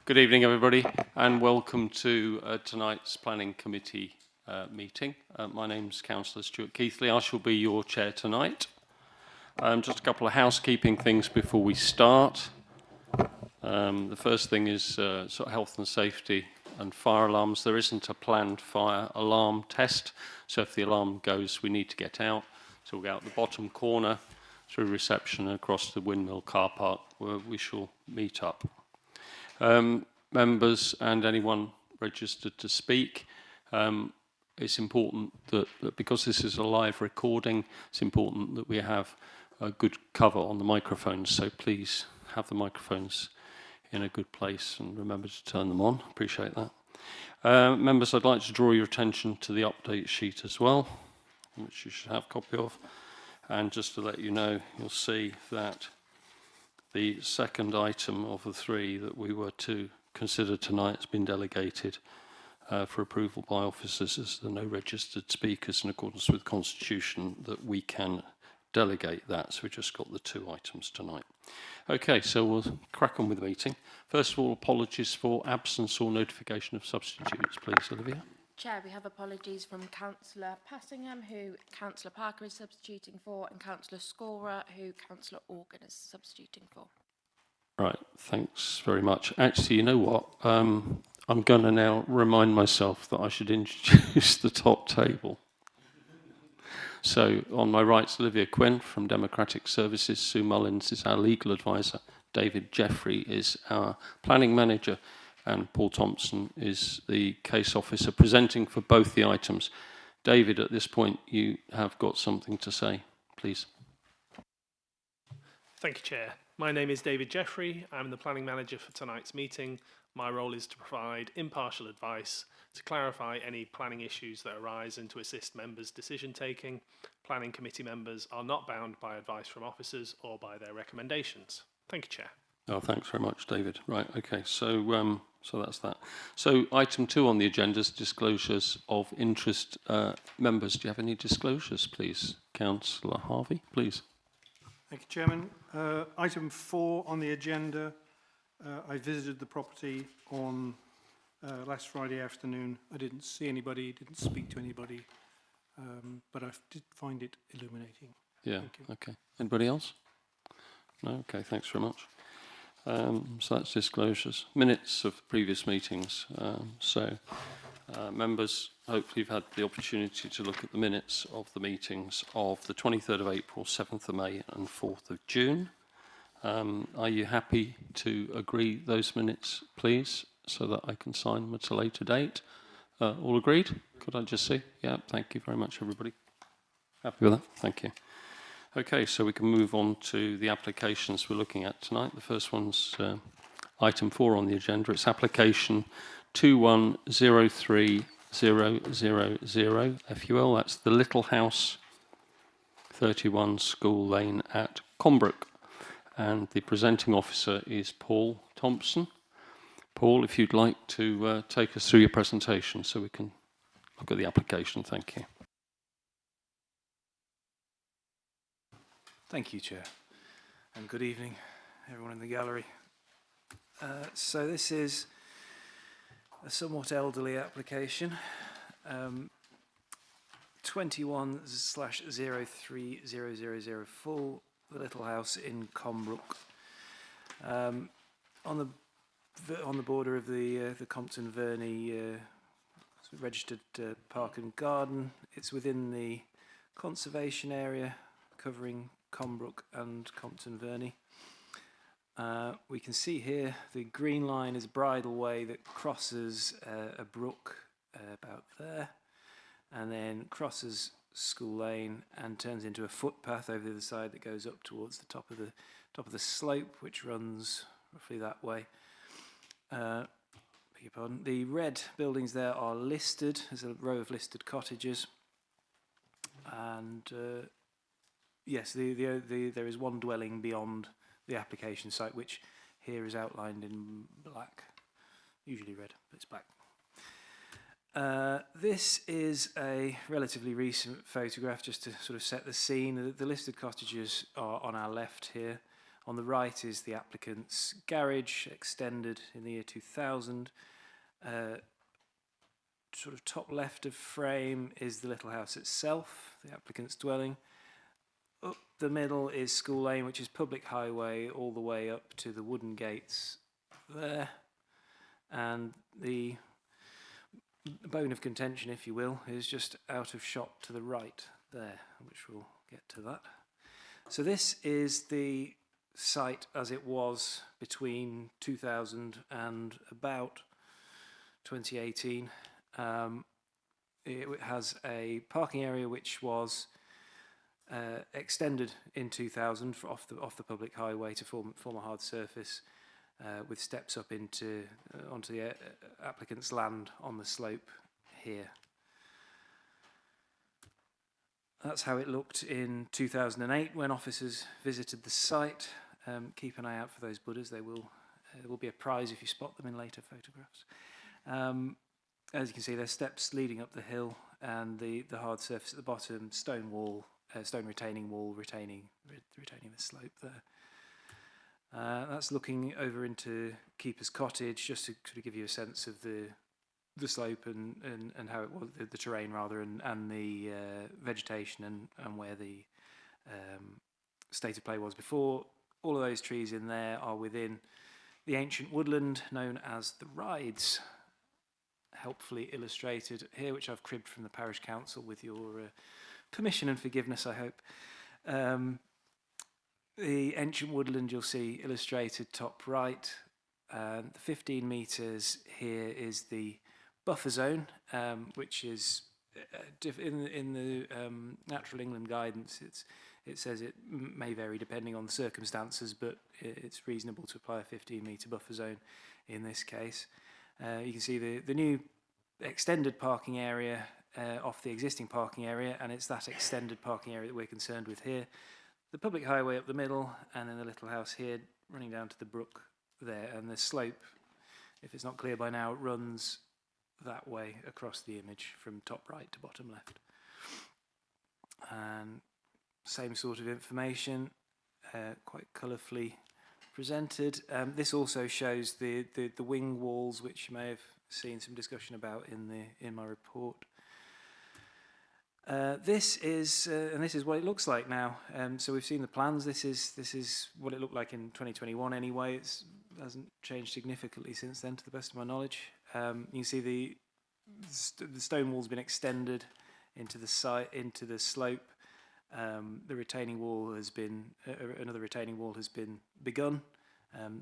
Good evening, everybody, and welcome to tonight's Planning Committee meeting. My name's Councillor Stuart Keithley. I shall be your chair tonight. Just a couple of housekeeping things before we start. The first thing is sort of health and safety and fire alarms. There isn't a planned fire alarm test, so if the alarm goes, we need to get out. So we'll go out the bottom corner through reception and across the Windmill car park, where we shall meet up. Members and anyone registered to speak, it's important that because this is a live recording, it's important that we have a good cover on the microphones, so please have the microphones in a good place and remember to turn them on. Appreciate that. Members, I'd like to draw your attention to the update sheet as well, which you should have a copy of. And just to let you know, you'll see that the second item of the three that we were to consider tonight has been delegated for approval by officers, as there are no registered speakers in accordance with the Constitution that we can delegate that. So we've just got the two items tonight. Okay, so we'll crack on with the meeting. First of all, apologies for absence or notification of substitutes, please, Olivia. Chair, we have apologies from Councillor Passingham, who Councillor Parker is substituting for, and Councillor Scorer, who Councillor Organ is substituting for. Right, thanks very much. Actually, you know what? I'm going to now remind myself that I should introduce the top table. So on my right is Olivia Quinn from Democratic Services. Sue Mullins is our legal advisor. David Jeffrey is our planning manager. And Paul Thompson is the case officer presenting for both the items. David, at this point, you have got something to say, please. Thank you, Chair. My name is David Jeffrey. I'm the planning manager for tonight's meeting. My role is to provide impartial advice, to clarify any planning issues that arise and to assist members' decision-taking. Planning committee members are not bound by advice from officers or by their recommendations. Thank you, Chair. Oh, thanks very much, David. Right, okay, so that's that. So item 2 on the agenda is disclosures of interest. Members, do you have any disclosures, please? Councillor Harvey, please. Thank you, Chairman. Item 4 on the agenda, I visited the property on last Friday afternoon. I didn't see anybody, didn't speak to anybody, but I did find it illuminating. Yeah, okay. Anybody else? No? Okay, thanks very much. So that's disclosures. Minutes of previous meetings. Members, hopefully you've had the opportunity to look at the minutes of the meetings of the 23rd of April, 7th of May and 4th of June. Are you happy to agree those minutes, please, so that I can sign them at a later date? All agreed? Could I just see? Yeah, thank you very much, everybody. Happy with that? Thank you. Okay, so we can move on to the applications we're looking at tonight. The first one's item 4 on the agenda. It's application 2103000 FUL. That's the Little House, 31 School Lane at Combrook. And the presenting officer is Paul Thompson. Paul, if you'd like to take us through your presentation so we can look at the application. Thank you. Thank you, Chair, and good evening, everyone in the gallery. So this is a somewhat elderly application, 21/03004, the Little House in Combrook, on the border of the Compton Verney registered park and garden. It's within the conservation area covering Combrook and Compton Verney. We can see here the green line is a bridleway that crosses a brook about there, and then crosses School Lane and turns into a footpath over the other side that goes up towards the top of the slope, which runs roughly that way. Beg your pardon. The red buildings there are listed. There's a row of listed cottages, and yes, there is one dwelling beyond the application site, which here is outlined in black, usually red, but it's black. This is a relatively recent photograph just to sort of set the scene. The listed cottages are on our left here. On the right is the applicant's garage, extended in the year 2000. Sort of top left of frame is the little house itself, the applicant's dwelling. Up the middle is School Lane, which is public highway all the way up to the wooden gates there. And the bone of contention, if you will, is just out of shot to the right there, which we'll get to that. So this is the site as it was between 2000 and about 2018. It has a parking area which was extended in 2000 off the public highway to form a hard surface with steps up onto the applicant's land on the slope here. That's how it looked in 2008 when officers visited the site. Keep an eye out for those Buddhas. There will be a prize if you spot them in later photographs. As you can see, there's steps leading up the hill, and the hard surface at the bottom, stone retaining wall retaining the slope there. That's looking over into Keeper's Cottage, just to sort of give you a sense of the slope and how it was, the terrain rather, and the vegetation and where the state of play was before. All of those trees in there are within the ancient woodland known as the Rides, helpfully illustrated here, which I've cribbed from the parish council with your permission and forgiveness, I hope. The ancient woodland you'll see illustrated top right. The 15 metres here is the buffer zone, which is in the Natural England guidance. It says it may vary depending on the circumstances, but it's reasonable to apply a 15-metre buffer zone in this case. You can see the new extended parking area off the existing parking area, and it's that extended parking area that we're concerned with here. The public highway up the middle, and then the little house here running down to the brook there, and the slope, if it's not clear by now, runs that way across the image from top right to bottom left. And same sort of information, quite colourfully presented. This also shows the wing walls, which you may have seen some discussion about in my report. This is what it looks like now. So we've seen the plans. This is what it looked like in 2021 anyway. It hasn't changed significantly since then, to the best of my knowledge. You can see the stone wall's been extended into the slope. The retaining wall has been another retaining wall has been begun.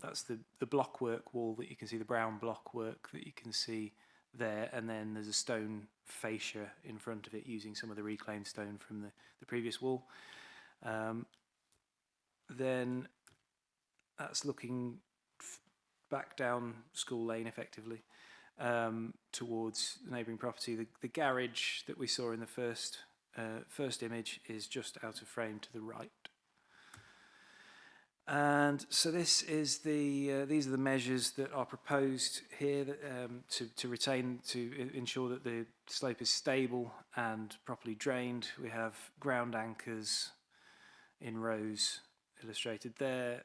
That's the blockwork wall that you can see, the brown blockwork that you can see there, and then there's a stone fascia in front of it using some of the reclaimed stone from the previous wall. Then that's looking back down School Lane effectively towards the neighbouring property. The garage that we saw in the first image is just out of frame to the right. And so this is these are the measures that are proposed here to ensure that the slope is stable and properly drained. We have ground anchors in rows illustrated there,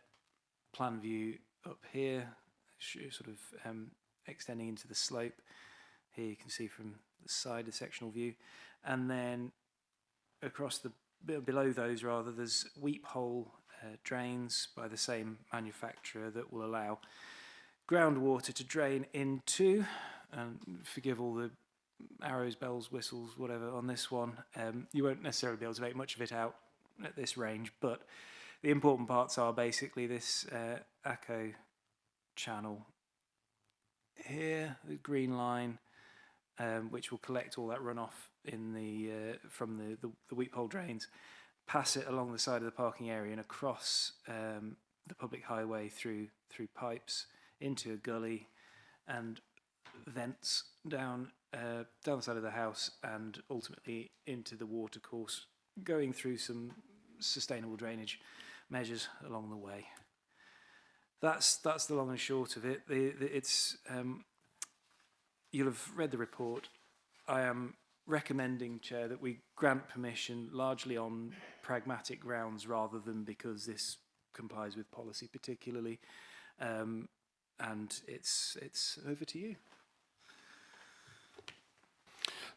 plan view up here, sort of extending into the slope. Here you can see from the side, the sectional view, and then across below those rather, there's weep hole drains by the same manufacturer that will allow groundwater to drain into, and forgive all the arrows, bells, whistles, whatever on this one. You won't necessarily be able to make much of it out at this range, but the important parts are basically this ACO channel here, the green line, which will collect all that runoff from the weep hole drains, pass it along the side of the parking area and across the public highway through pipes into a gully and vents down the side of the house and ultimately into the watercourse, going through some sustainable drainage measures along the way. That's the long and short of it. You'll have read the report. I am recommending, Chair, that we grant permission largely on pragmatic grounds rather than because this complies with policy particularly. And it's over to you.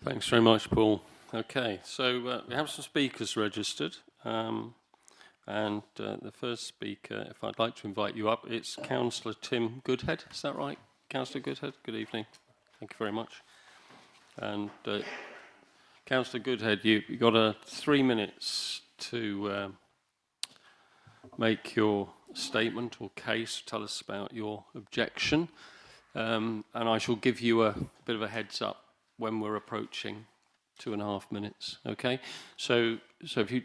Thanks very much, Paul. Okay, so we have some speakers registered. And the first speaker, if I'd like to invite you up, it's Councillor Tim Goodhead. Is that right, Councillor Goodhead? Good evening. Thank you very much. And Councillor Goodhead, you've got 3 minutes to make your statement or case, tell us about your objection, and I shall give you a bit of a heads up when we're approaching 2.5 minutes. Okay, so if you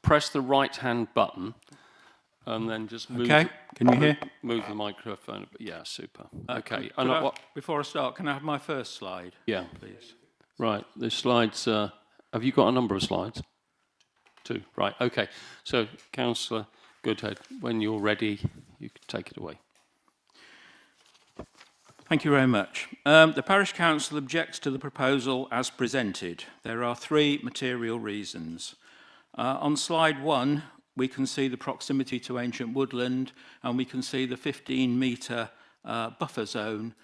press the right-hand button and then just move. Okay, can you hear? Move the microphone. Yeah, super. Okay. Before I start, can I have my first slide? Yeah. Please. Right. The slides. Have you got a number of slides? 2. Right. Okay. So, Councillor Goodhead, when you're ready, you can take it away. Thank you very much. The Parish Council objects to the proposal as presented. There are 3 material reasons. On slide 1, we can see the proximity to ancient woodland, and we can see the 15-metre buffer zone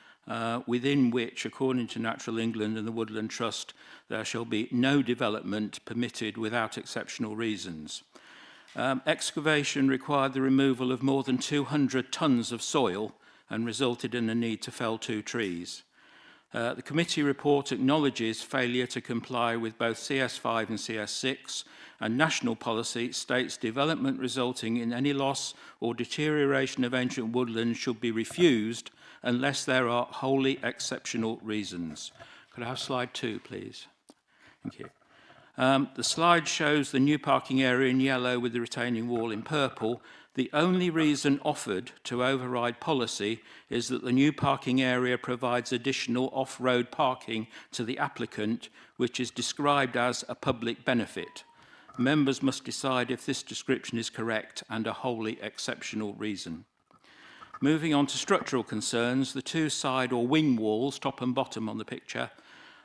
within which, according to Natural England and the Woodland Trust, there shall be no development permitted without exceptional reasons. Excavation required the removal of more than 200 tonnes of soil and resulted in a need to fell 2 trees. The committee report acknowledges failure to comply with both CS5 and CS6, and national policy states development resulting in any loss or deterioration of ancient woodland should be refused unless there are wholly exceptional reasons. Could I have slide 2, please? Thank you. The slide shows the new parking area in yellow with the retaining wall in purple. The only reason offered to override policy is that the new parking area provides additional off-road parking to the applicant, which is described as a public benefit. Members must decide if this description is correct and a wholly exceptional reason. Moving on to structural concerns, the 2 side or wing walls, top and bottom on the picture,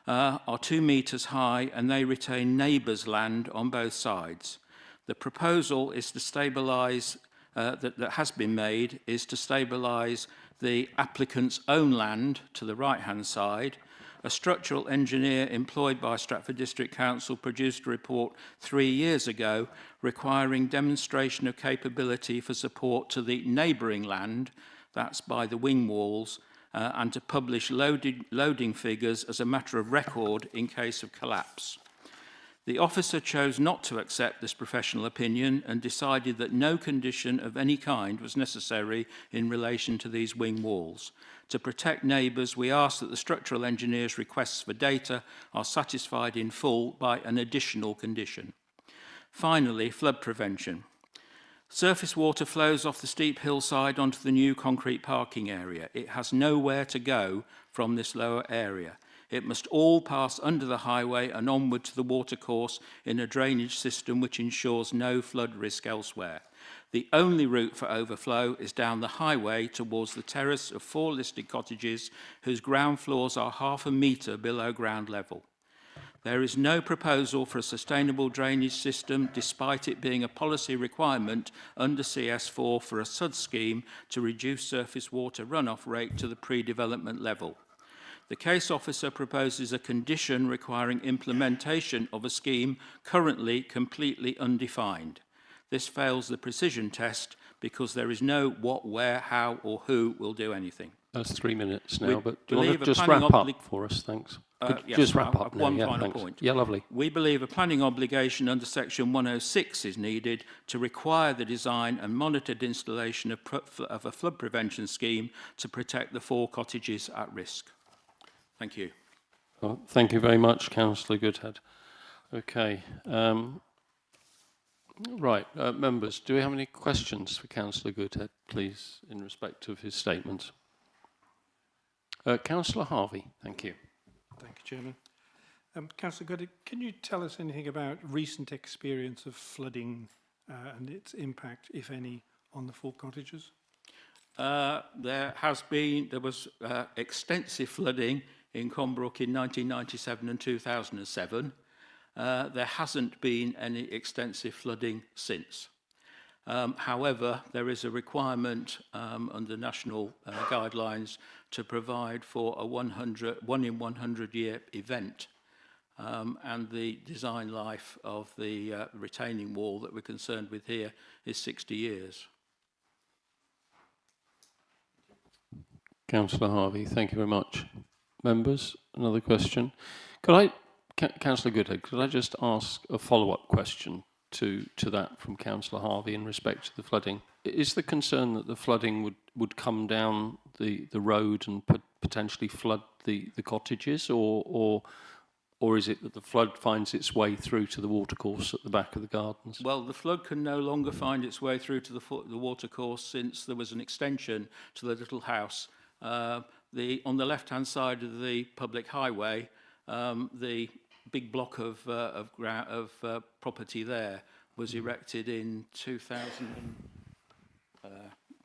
are 2 metres high and they retain neighbours' land on both sides. The proposal is to stabilise, that has been made, is to stabilise the applicant's own land to the right-hand side. A structural engineer employed by Stratford District Council produced a report 3 years ago requiring demonstration of capability for support to the neighbouring land, that's by the wing walls, and to publish loading figures as a matter of record in case of collapse. The officer chose not to accept this professional opinion and decided that no condition of any kind was necessary in relation to these wing walls. To protect neighbours, we ask that the structural engineer's requests for data are satisfied in full by an additional condition. Finally, flood prevention. Surface water flows off the steep hillside onto the new concrete parking area. It has nowhere to go from this lower area. It must all pass under the highway and onward to the watercourse in a drainage system which ensures no flood risk elsewhere. The only route for overflow is down the highway towards the terrace of 4 listed cottages whose ground floors are 1/2 metre below ground level. There is no proposal for a sustainable drainage system, despite it being a policy requirement under CS4 for a SUD scheme to reduce surface water runoff rate to the pre-development level. The case officer proposes a condition requiring implementation of a scheme currently completely undefined. This fails the precision test because there is no what, where, how or who will do anything. That's 3 minutes now, but do you believe want to a just planning wrap up for us? Thanks. Yes, Just wrap up now. one Yeah, final thanks. point. Yeah, lovely. We believe a planning obligation under section 106 is needed to require the design and monitored installation of a flood prevention scheme to protect the 4 cottages at risk. Thank you. Well, thank you very much, Councillor Goodhead. Okay. Right, members, do we have any questions for Councillor Goodhead, please, in respect of his statement? Councillor Harvey, thank you. Thank you, Chairman. Councillor Goodhead, can you tell us anything about recent experience of flooding and its impact, if any, on the 4 cottages? There was extensive flooding in Combrook in 1997 and 2007. There hasn't been any extensive flooding since. However, there is a requirement under national guidelines to provide for a 1 in 100 year event. And the design life of the retaining wall that we're concerned with here is 60 years. Councillor Harvey, thank you very much. Members, another question. Councillor Goodhead, could I just ask a follow-up question to that from Councillor Harvey in respect to the flooding? Is the concern that the flooding would come down the road and potentially flood the cottages, or is it that the flood finds its way through to the watercourse at the back of the gardens? Well, the flood can no longer find its way through to the watercourse since there was an extension to the little house. On the left-hand side of the public highway, the big block of property there was erected in 2000.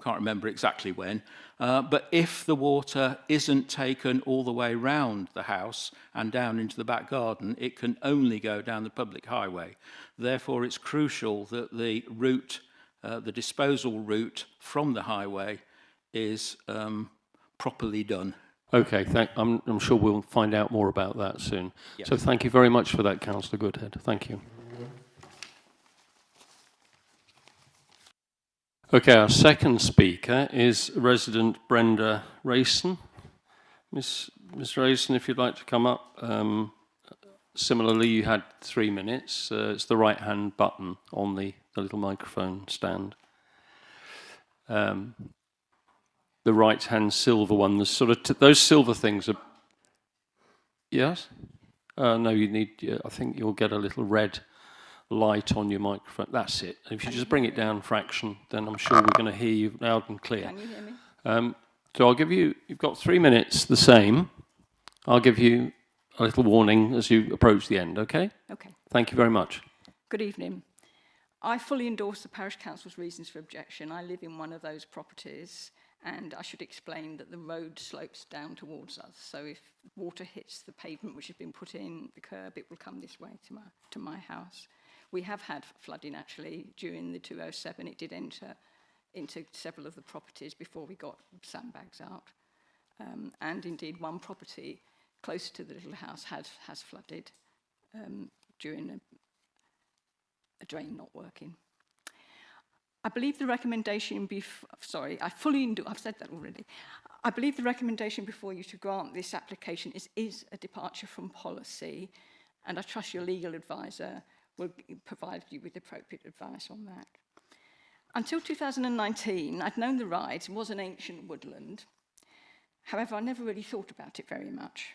Can't remember exactly when, but if the water isn't taken all the way round the house and down into the back garden, it can only go down the public highway. Therefore, it's crucial that the route, the disposal route from the highway is properly done. Okay, I'm sure we'll find out more about that soon. Yes. So thank you very much for that, Councillor Goodhead. Thank you. Okay, our second speaker is resident Brenda Rayson. Miss Rayson, if you'd like to come up. Similarly, you had 3 minutes. It's the right-hand button on the little microphone stand. The right-hand silver one, the sort of those silver things are. Yes? No, you need. I think you'll get a little red light on your microphone. That's it. If you just bring it down a fraction, then I'm sure we're going to hear you loud and clear. Can you hear me? So I'll give you. You've got 3 minutes. The same. I'll give you a little warning as you approach the end. Okay? Okay. Thank you very much. Good evening. I fully endorse the Parish Council's reasons for objection. I live in one of those properties, and I should explain that the road slopes down towards us. So if water hits the pavement which has been put in, the curb, it will come this way to my house. We have had flooding actually during the 2007. It did enter into several of the properties before we got sandbags out. And indeed one property close to the little house has flooded during a drain not working. I believe the recommendation I've said that already. I believe the recommendation before you to grant this application is a departure from policy, and I trust your legal advisor will provide you with appropriate advice on that. Until 2019, I'd known the ride was an ancient woodland. However, I never really thought about it very much.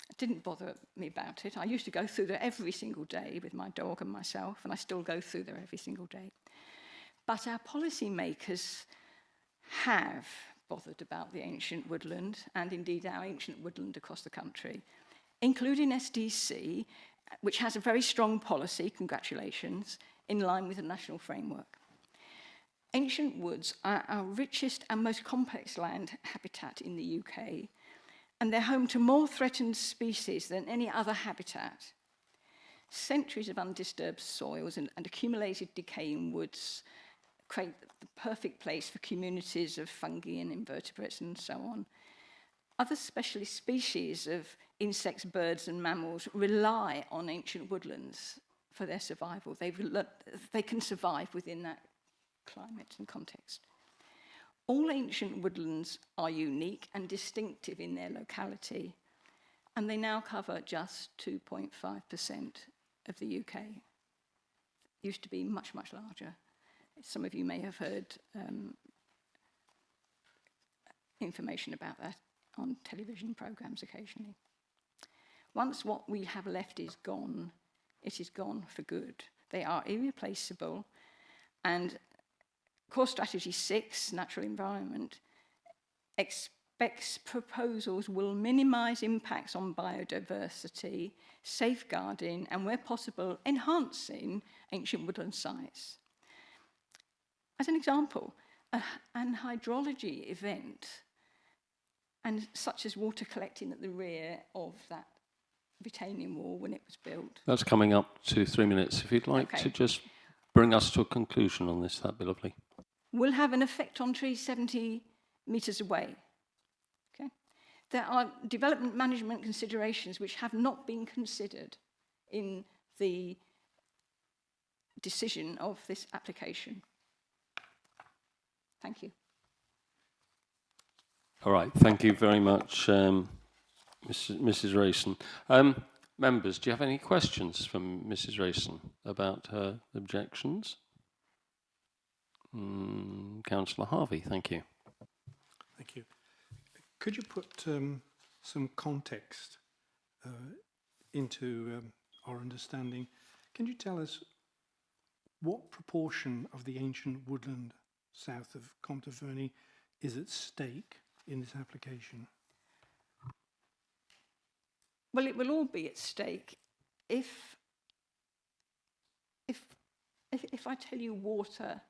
It didn't bother me about it. I used to go through there every single day with my dog and myself, and I still go through there every single day. But our policymakers have bothered about the ancient woodland, and indeed our ancient woodland across the country, including SDC, which has a very strong policy, congratulations, in line with the national framework. Ancient woods are our richest and most complex land habitat in the UK, and they're home to more threatened species than any other habitat. Centuries of undisturbed soils and accumulated decay in woods create the perfect place for communities of fungi and invertebrates and so on. Other specialist species of insects, birds and mammals rely on ancient woodlands for their survival. They can survive within that climate and context. All ancient woodlands are unique and distinctive in their locality, and they now cover just 2.5% of the UK. It used to be much, much larger. Some of you may have heard information about that on television programmes occasionally. Once what we have left is gone, it is gone for good. They are irreplaceable, and Core Strategy 6, Natural Environment, expects proposals will minimise impacts on biodiversity, safeguarding, and where possible, enhancing ancient woodland sites. As an example, an hydrology event, and such as water collecting at the rear of that retaining wall when it was built. That's coming up to 3 minutes. If you'd like to just bring us to a conclusion on this, that'd be lovely. will have an effect on trees 70 metres away. Okay? There are development management considerations which have not been considered in the decision of this application. Thank you. All right, thank you very much, Mrs. Rayson. Members, do you have any questions from Mrs. Rayson about her objections? Councillor Harvey, thank you. Thank you. Could you put some context into our understanding? Can you tell us what proportion of the ancient woodland south of Comte de Verney is at stake in this application? Well, it will all be at stake if I tell you water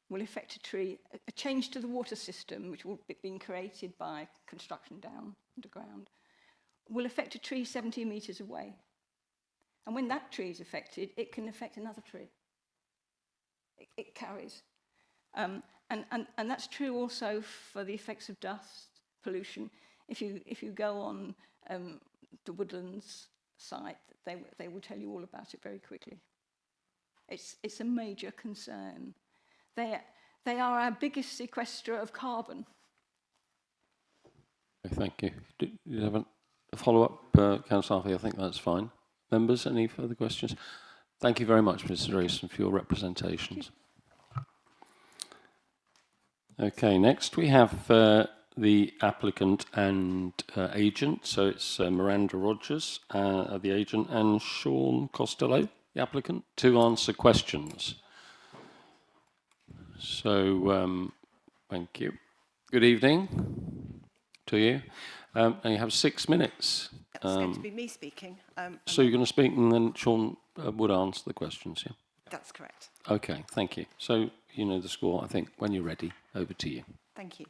will affect a tree, a change to the water system, which will be being created by construction down underground, will affect a tree 70 metres away. And when that tree is affected, it can affect another tree. It carries. And that's true also for the effects of dust, pollution. If you go on the Woodlands site, they will tell you all about it very quickly. It's a major concern. They are our biggest sequester of carbon. Thank you. Do you have a follow-up, Councillor Harvey? I think that's fine. Members, any further questions? Thank you very much, Mrs. Rayson, for your representations. Okay, next we have the applicant and agent. So it's Miranda Rogers, the agent, and Sean Costello, the applicant, to answer questions. So, thank you. Good evening to you. And you have 6 minutes. It's going to be me speaking. So you're going to speak and then Sean would answer the questions, yeah? That's correct. Okay, thank you. So you know the score, I think. When you're ready, over to you. Thank you.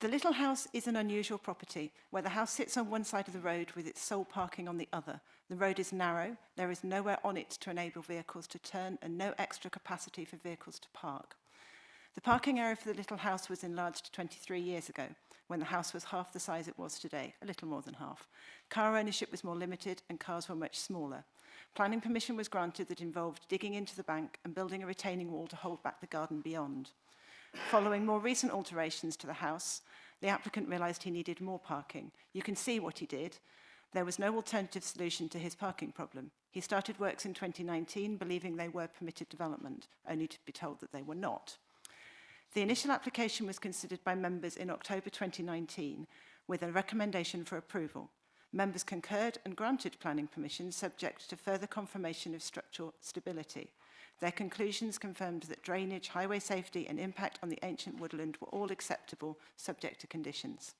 The Little House is an unusual property where the house sits on one side of the road with its sole parking on the other. The road is narrow, there is nowhere on it to enable vehicles to turn and no extra capacity for vehicles to park. The parking area for the Little House was enlarged 23 years ago, when the house was half the size it was today, a little more than half. Car ownership was more limited and cars were much smaller. Planning permission was granted that involved digging into the bank and building a retaining wall to hold back the garden beyond. Following more recent alterations to the house, the applicant realised he needed more parking. You can see what he did. There was no alternative solution to his parking problem. He started works in 2019, believing they were permitted development, only to be told that they were not. The initial application was considered by members in October 2019 with a recommendation for approval. Members concurred and granted planning permission subject to further confirmation of structural stability. Their conclusions confirmed that drainage, highway safety and impact on the ancient woodland were all acceptable, subject to conditions.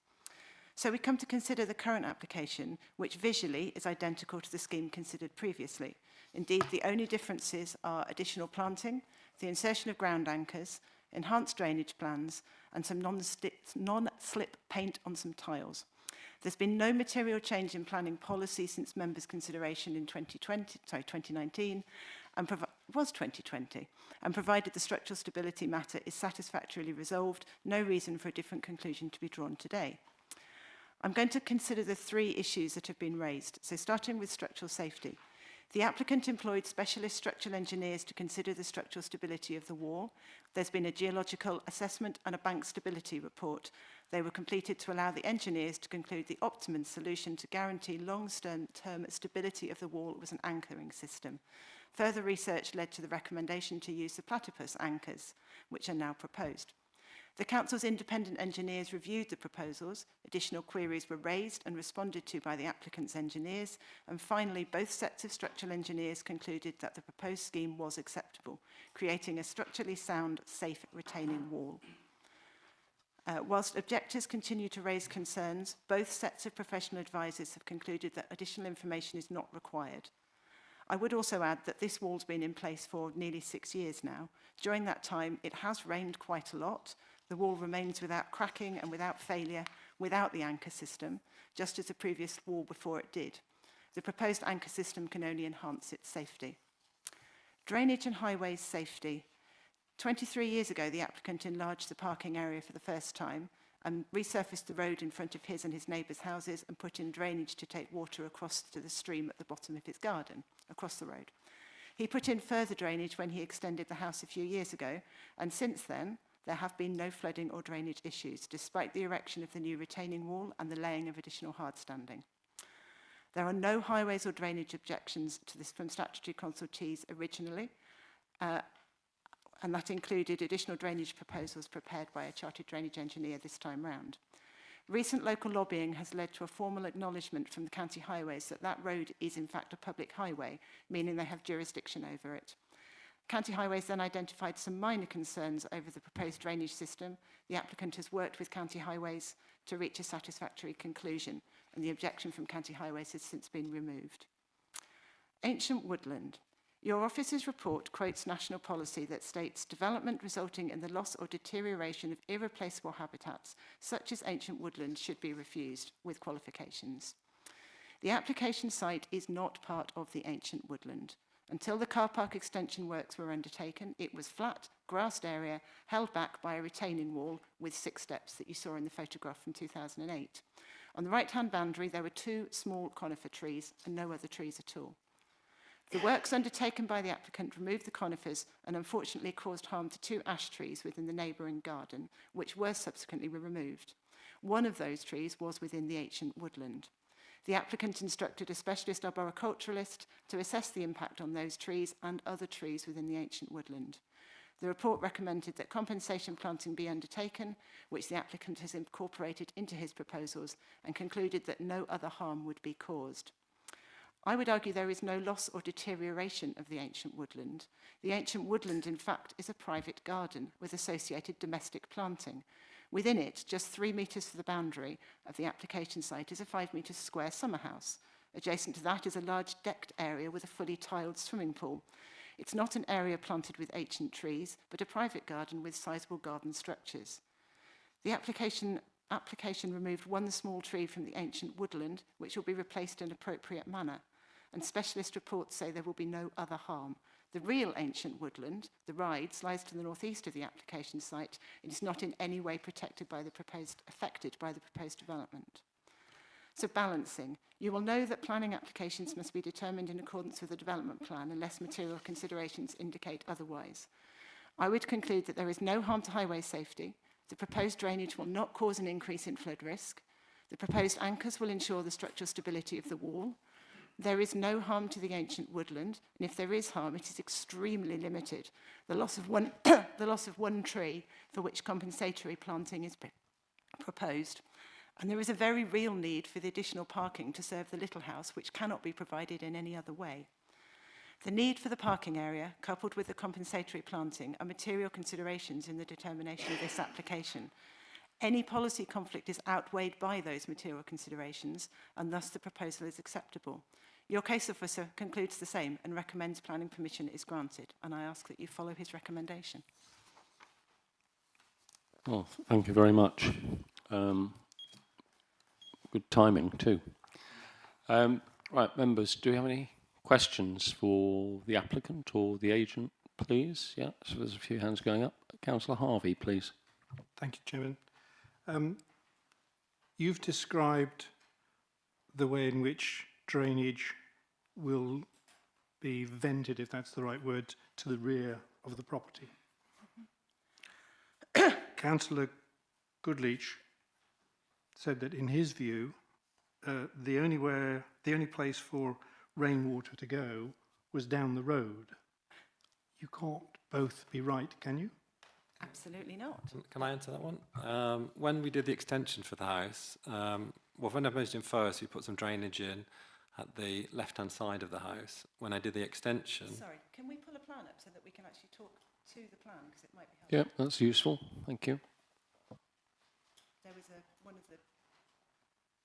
So we come to consider the current application, which visually is identical to the scheme considered previously. Indeed, the only differences are additional planting, the insertion of ground anchors, enhanced drainage plans, and some non-slip paint on some tiles. There's been no material change in planning policy since members' consideration in 2019, and was 2020, and provided the structural stability matter is satisfactorily resolved, no reason for a different conclusion to be drawn today. I'm going to consider the 3 issues that have been raised, so starting with structural safety. The applicant employed specialist structural engineers to consider the structural stability of the wall. There's been a geological assessment and a bank stability report. They were completed to allow the engineers to conclude the optimum solution to guarantee long-term stability of the wall was an anchoring system. Further research led to the recommendation to use the platypus anchors, which are now proposed. The Council's independent engineers reviewed the proposals, additional queries were raised and responded to by the applicant's engineers, and finally both sets of structural engineers concluded that the proposed scheme was acceptable, creating a structurally sound, safe retaining wall. Whilst objectors continue to raise concerns, both sets of professional advisors have concluded that additional information is not required. I would also add that this wall's been in place for nearly 6 years now. During that time, it has rained quite a lot. The wall remains without cracking and without failure, without the anchor system, just as the previous wall before it did. The proposed anchor system can only enhance its safety. Drainage and highways safety. 23 years ago, the applicant enlarged the parking area for the first time and resurfaced the road in front of his and his neighbours' houses and put in drainage to take water across to the stream at the bottom of his garden, across the road. He put in further drainage when he extended the house a few years ago, and since then, there have been no flooding or drainage issues, despite the erection of the new retaining wall and the laying of additional hardstanding. There are no highways or drainage objections to this from statutory consultees originally, and that included additional drainage proposals prepared by a chartered drainage engineer this time round. Recent local lobbying has led to a formal acknowledgement from the county highways that that road is in fact a public highway, meaning they have jurisdiction over it. County Highways then identified some minor concerns over the proposed drainage system. The applicant has worked with County Highways to reach a satisfactory conclusion, and the objection from County Highways has since been removed. Ancient woodland. Your office's report quotes national policy that states development resulting in the loss or deterioration of irreplaceable habitats, such as ancient woodland, should be refused, with qualifications. The application site is not part of the ancient woodland. Until the car park extension works were undertaken, it was flat, grassed area held back by a retaining wall with 6 steps that you saw in the photograph from 2008. On the right-hand boundary, there were 2 small conifer trees and no other trees at all. The works undertaken by the applicant removed the conifers and unfortunately caused harm to 2 ash trees within the neighbouring garden, which were subsequently removed. One of those trees was within the ancient woodland. The applicant instructed a specialist arboriculturalist to assess the impact on those trees and other trees within the ancient woodland. The report recommended that compensation planting be undertaken, which the applicant has incorporated into his proposals, and concluded that no other harm would be caused. I would argue there is no loss or deterioration of the ancient woodland. The ancient woodland, in fact, is a private garden with associated domestic planting. Within it, just 3 metres from the boundary of the application site, is a 5 metre square summer house. Adjacent to that is a large decked area with a fully tiled swimming pool. It's not an area planted with ancient trees, but a private garden with sizable garden structures. The application removed 1 small tree from the ancient woodland, which will be replaced in an appropriate manner. And specialist reports say there will be no other harm. The real ancient woodland, the Rides, lies to the northeast of the application site and is not in any way affected by the proposed development. So balancing. You will know that planning applications must be determined in accordance with the development plan unless material considerations indicate otherwise. I would conclude that there is no harm to highway safety. The proposed drainage will not cause an increase in flood risk. The proposed anchors will ensure the structural stability of the wall. There is no harm to the ancient woodland, and if there is harm, it is extremely limited. The loss of one tree for which compensatory planting is proposed. And there is a very real need for the additional parking to serve the little house, which cannot be provided in any other way. The need for the parking area, coupled with the compensatory planting, are material considerations in the determination of this application. Any policy conflict is outweighed by those material considerations, and thus the proposal is acceptable. Your case officer concludes the same and recommends planning permission is granted, and I ask that you follow his recommendation. Well, thank you very much. Good timing too. Right, members, do we have any questions for the applicant or the agent, please? Yeah, so there's a few hands going up. Councillor Harvey, please. Thank you, Chairman. You've described the way in which drainage will be vented, if that's the right word, to the rear of the property. Councillor Goodleach said that in his view, the only place for rainwater to go was down the road. You can't both be right, can you? Absolutely not. Can I answer that one? When we did the extension for the house, well, when I moved in first, we put some drainage in at the left-hand side of the house. When I did the extension... Sorry, can we pull a plan up so that we can actually talk to the plan, because it might be helpful? Yeah, that's useful. Thank you. There was one of the...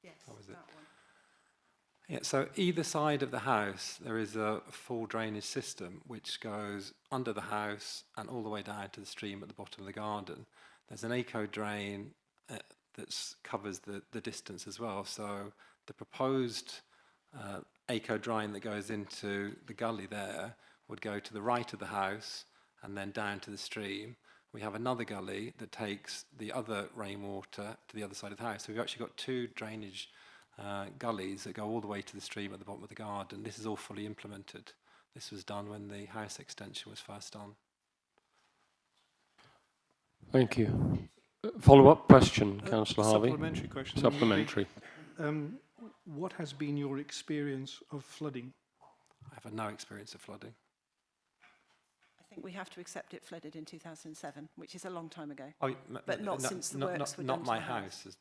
Yes, What was it? that one. Yeah, so either side of the house, there is a full drainage system which goes under the house and all the way down to the stream at the bottom of the garden. There's an eco drain that covers the distance as well. So the proposed eco drain that goes into the gully there would go to the right of the house and then down to the stream. We have another gully that takes the other rainwater to the other side of the house. So we've actually got two drainage gullies that go all the way to the stream at the bottom of the garden. This is all fully implemented. This was done when the house extension was first done. Thank you. Follow-up question, Councillor Harvey. Supplementary question. Supplementary. What has been your experience of flooding? I've had no experience of flooding. I think we have to accept it flooded in 2007, which is a long time ago. Oh, But not since the works were done Not to my the house. house.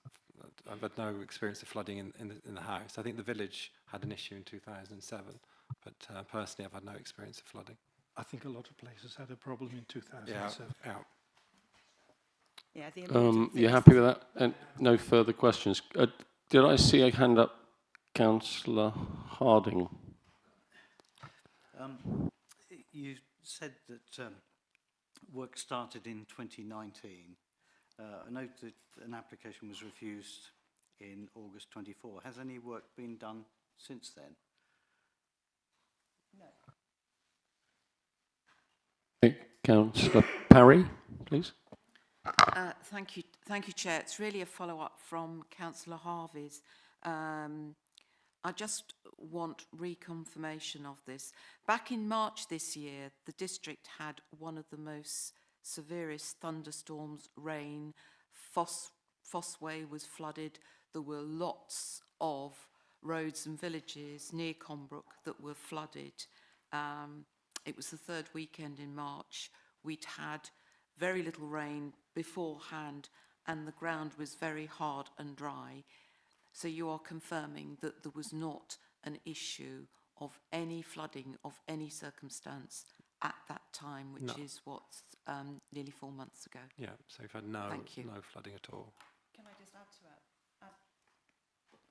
I've had no experience of flooding in the house. I think the village had an issue in 2007, but personally I've had no experience of flooding. I think a lot of places had a problem in 2007. Yeah. Yeah, the immediate You thing happy is- with that? And no further questions. Did I see a hand up, Councillor Harding? You said that work started in 2019. I note that an application was refused in August 24. Has any work been done since then? No. Councillor Parry, please. Thank you, Chair. It's really a follow-up from Councillor Harvey's. I just want reconfirmation of this. Back in March this year, the district had one of the most severest thunderstorms, rain. Fossway was flooded. There were lots of roads and villages near Combrook that were flooded. It was the third weekend in March. We'd had very little rain beforehand and the ground was very hard and dry. So you are confirming that there was not an issue of any flooding of any circumstance at that time, which is what's nearly 4 months ago. Yeah, so we've had no flooding at all. Can I just add to that?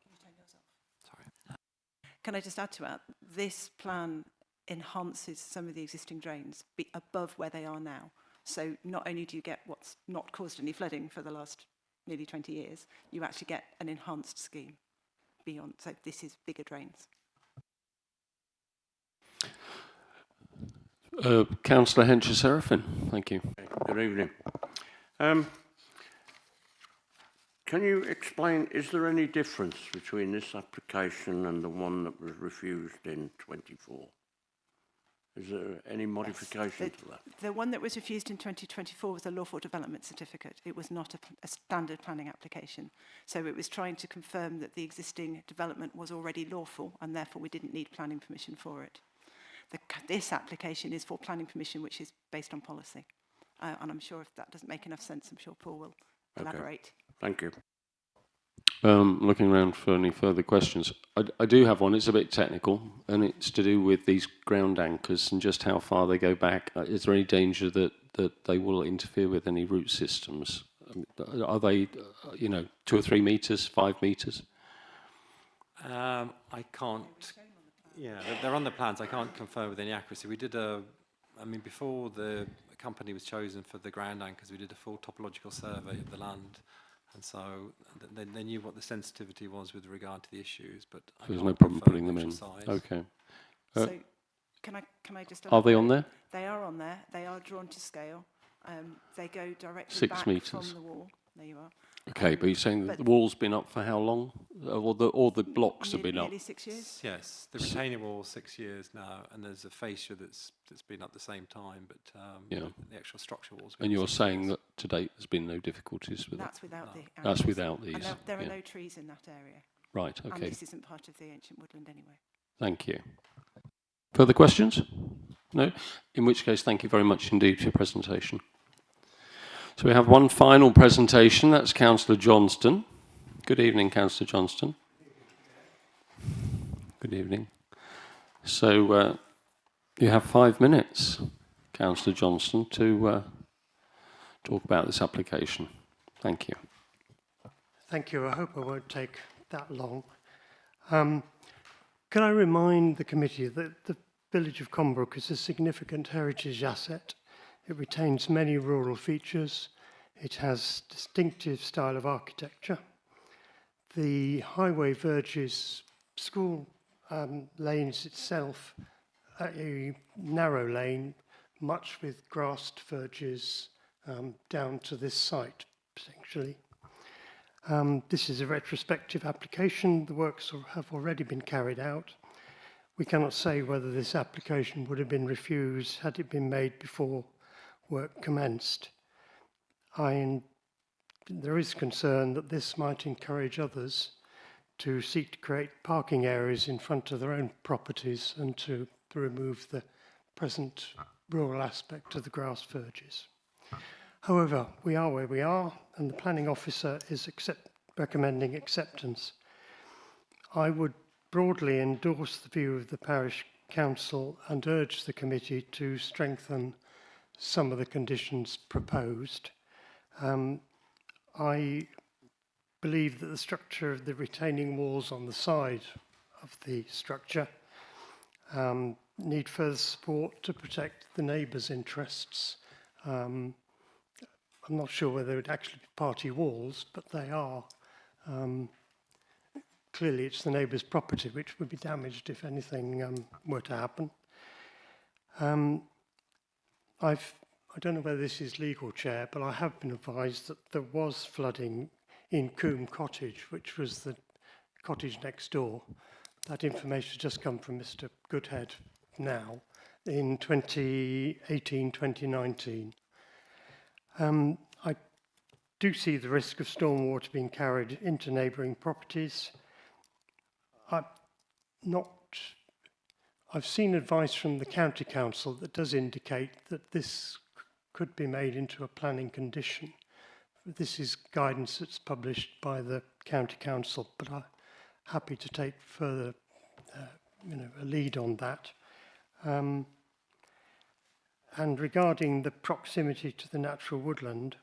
Can you turn yours off? Sorry. Can I just add to that? This plan enhances some of the existing drains above where they are now. So not only do you get what's not caused any flooding for the last nearly 20 years, you actually get an enhanced scheme beyond. So this is bigger drains. Councillor Hencher-Seraphin, thank you. Good evening. Can you explain, is there any difference between this application and the one that was refused in 24? Is there any modification to that? The one that was refused in 2024 was a lawful development certificate. It was not a standard planning application. So it was trying to confirm that the existing development was already lawful and therefore we didn't need planning permission for it. This application is for planning permission, which is based on policy. And I'm sure if that doesn't make enough sense, I'm sure Paul will elaborate. Thank you. Looking around for any further questions. I do have one. It's a bit technical, and it's to do with these ground anchors and just how far they go back. Is there any danger that they will interfere with any root systems? Are they, 2 or 3 metres, 5 metres? I can't. Yeah, they're on the plans. I can't confirm with any accuracy. We did before the company was chosen for the ground anchors, we did a full topological survey of the land. And so they knew what the sensitivity was with regard to the issues, but there's no problem putting them in. Size. Okay. So can I just... Are they on there? They are on there. They are drawn to scale. They go directly 6 back metres. from the wall. There you are. Okay, but you're saying that the wall's been up for how long? Or the blocks have been up? Nearly 6 years. Yes, the retaining wall 6 years now, and there's a fascia that's been up the same time, but the actual structure wall's been. And you're 6 saying years. that to date there's been no difficulties with That's without the... That's anchors. without these. And there are no trees in that area. Right, And okay. this isn't part of the ancient woodland anyway. Thank you. Further questions? No? In which case, thank you very much indeed for your presentation. So we have one final presentation. That's Councillor Johnston. Good evening, Councillor Johnston. Good evening. So you have 5 minutes, Councillor Johnston, to talk about this application. Thank you. Thank you. I hope I won't take that long. Can I remind the committee that the village of Combrook is a significant heritage asset. It retains many rural features. It has distinctive style of architecture. The highway verges school lanes itself a narrow lane, much with grassed verges down to this site, essentially. This is a retrospective application. The works have already been carried out. We cannot say whether this application would have been refused had it been made before work commenced. There is concern that this might encourage others to seek to create parking areas in front of their own properties and to remove the present rural aspect of the grass verges. However, we are where we are, and the planning officer is recommending acceptance. I would broadly endorse the view of the parish council and urge the committee to strengthen some of the conditions proposed. I believe that the structure of the retaining walls on the side of the structure need further support to protect the neighbours' interests. I'm not sure whether it would actually be party walls, but they are. Clearly, it's the neighbour's property which would be damaged if anything were to happen. I don't know whether this is legal, Chair, but I have been advised that there was flooding in Coombe Cottage, which was the cottage next door. That information has just come from Mr. Goodhead now in 2018, 2019. I do see the risk of stormwater being carried into neighbouring properties. I've seen advice from the County Council that does indicate that this could be made into a planning condition. This is guidance that's published by the County Council, but I'm happy to take further a lead on that. And regarding the proximity to the natural woodland,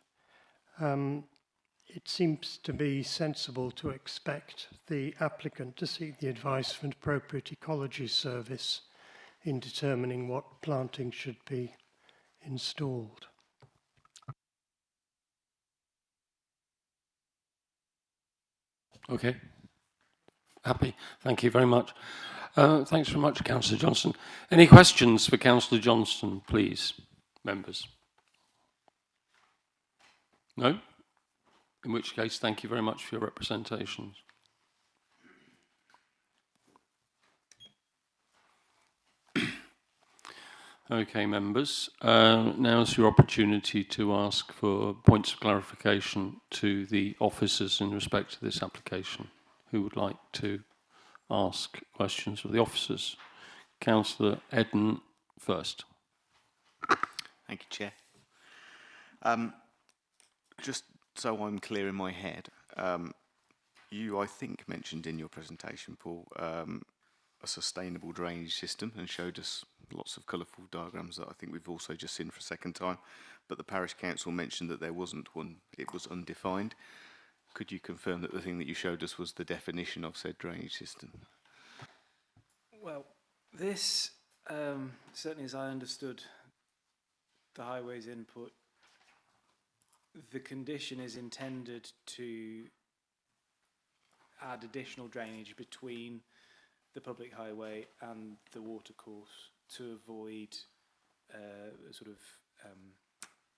it seems to be sensible to expect the applicant to seek the advice of an appropriate ecology service in determining what planting should be installed. Okay. Happy. Thank you very much. Thanks very much, Councillor Johnson. Any questions for Councillor Johnson, please, members? No? In which case, thank you very much for your representations. Okay, members. Now's your opportunity to ask for points of clarification to the officers in respect to this application. Who would like to ask questions of the officers? Councillor Eden first. Thank you, Chair. Just so I'm clear in my head, you, I think, mentioned in your presentation, Paul, a sustainable drainage system and showed us lots of colourful diagrams that I think we've also just seen for a second time, but the Parish Council mentioned that there wasn't one, it was undefined. Could you confirm that the thing that you showed us was the definition of said drainage system? Well, this, certainly as I understood the highways input, the condition is intended to add additional drainage between the public highway and the watercourse to avoid sort of,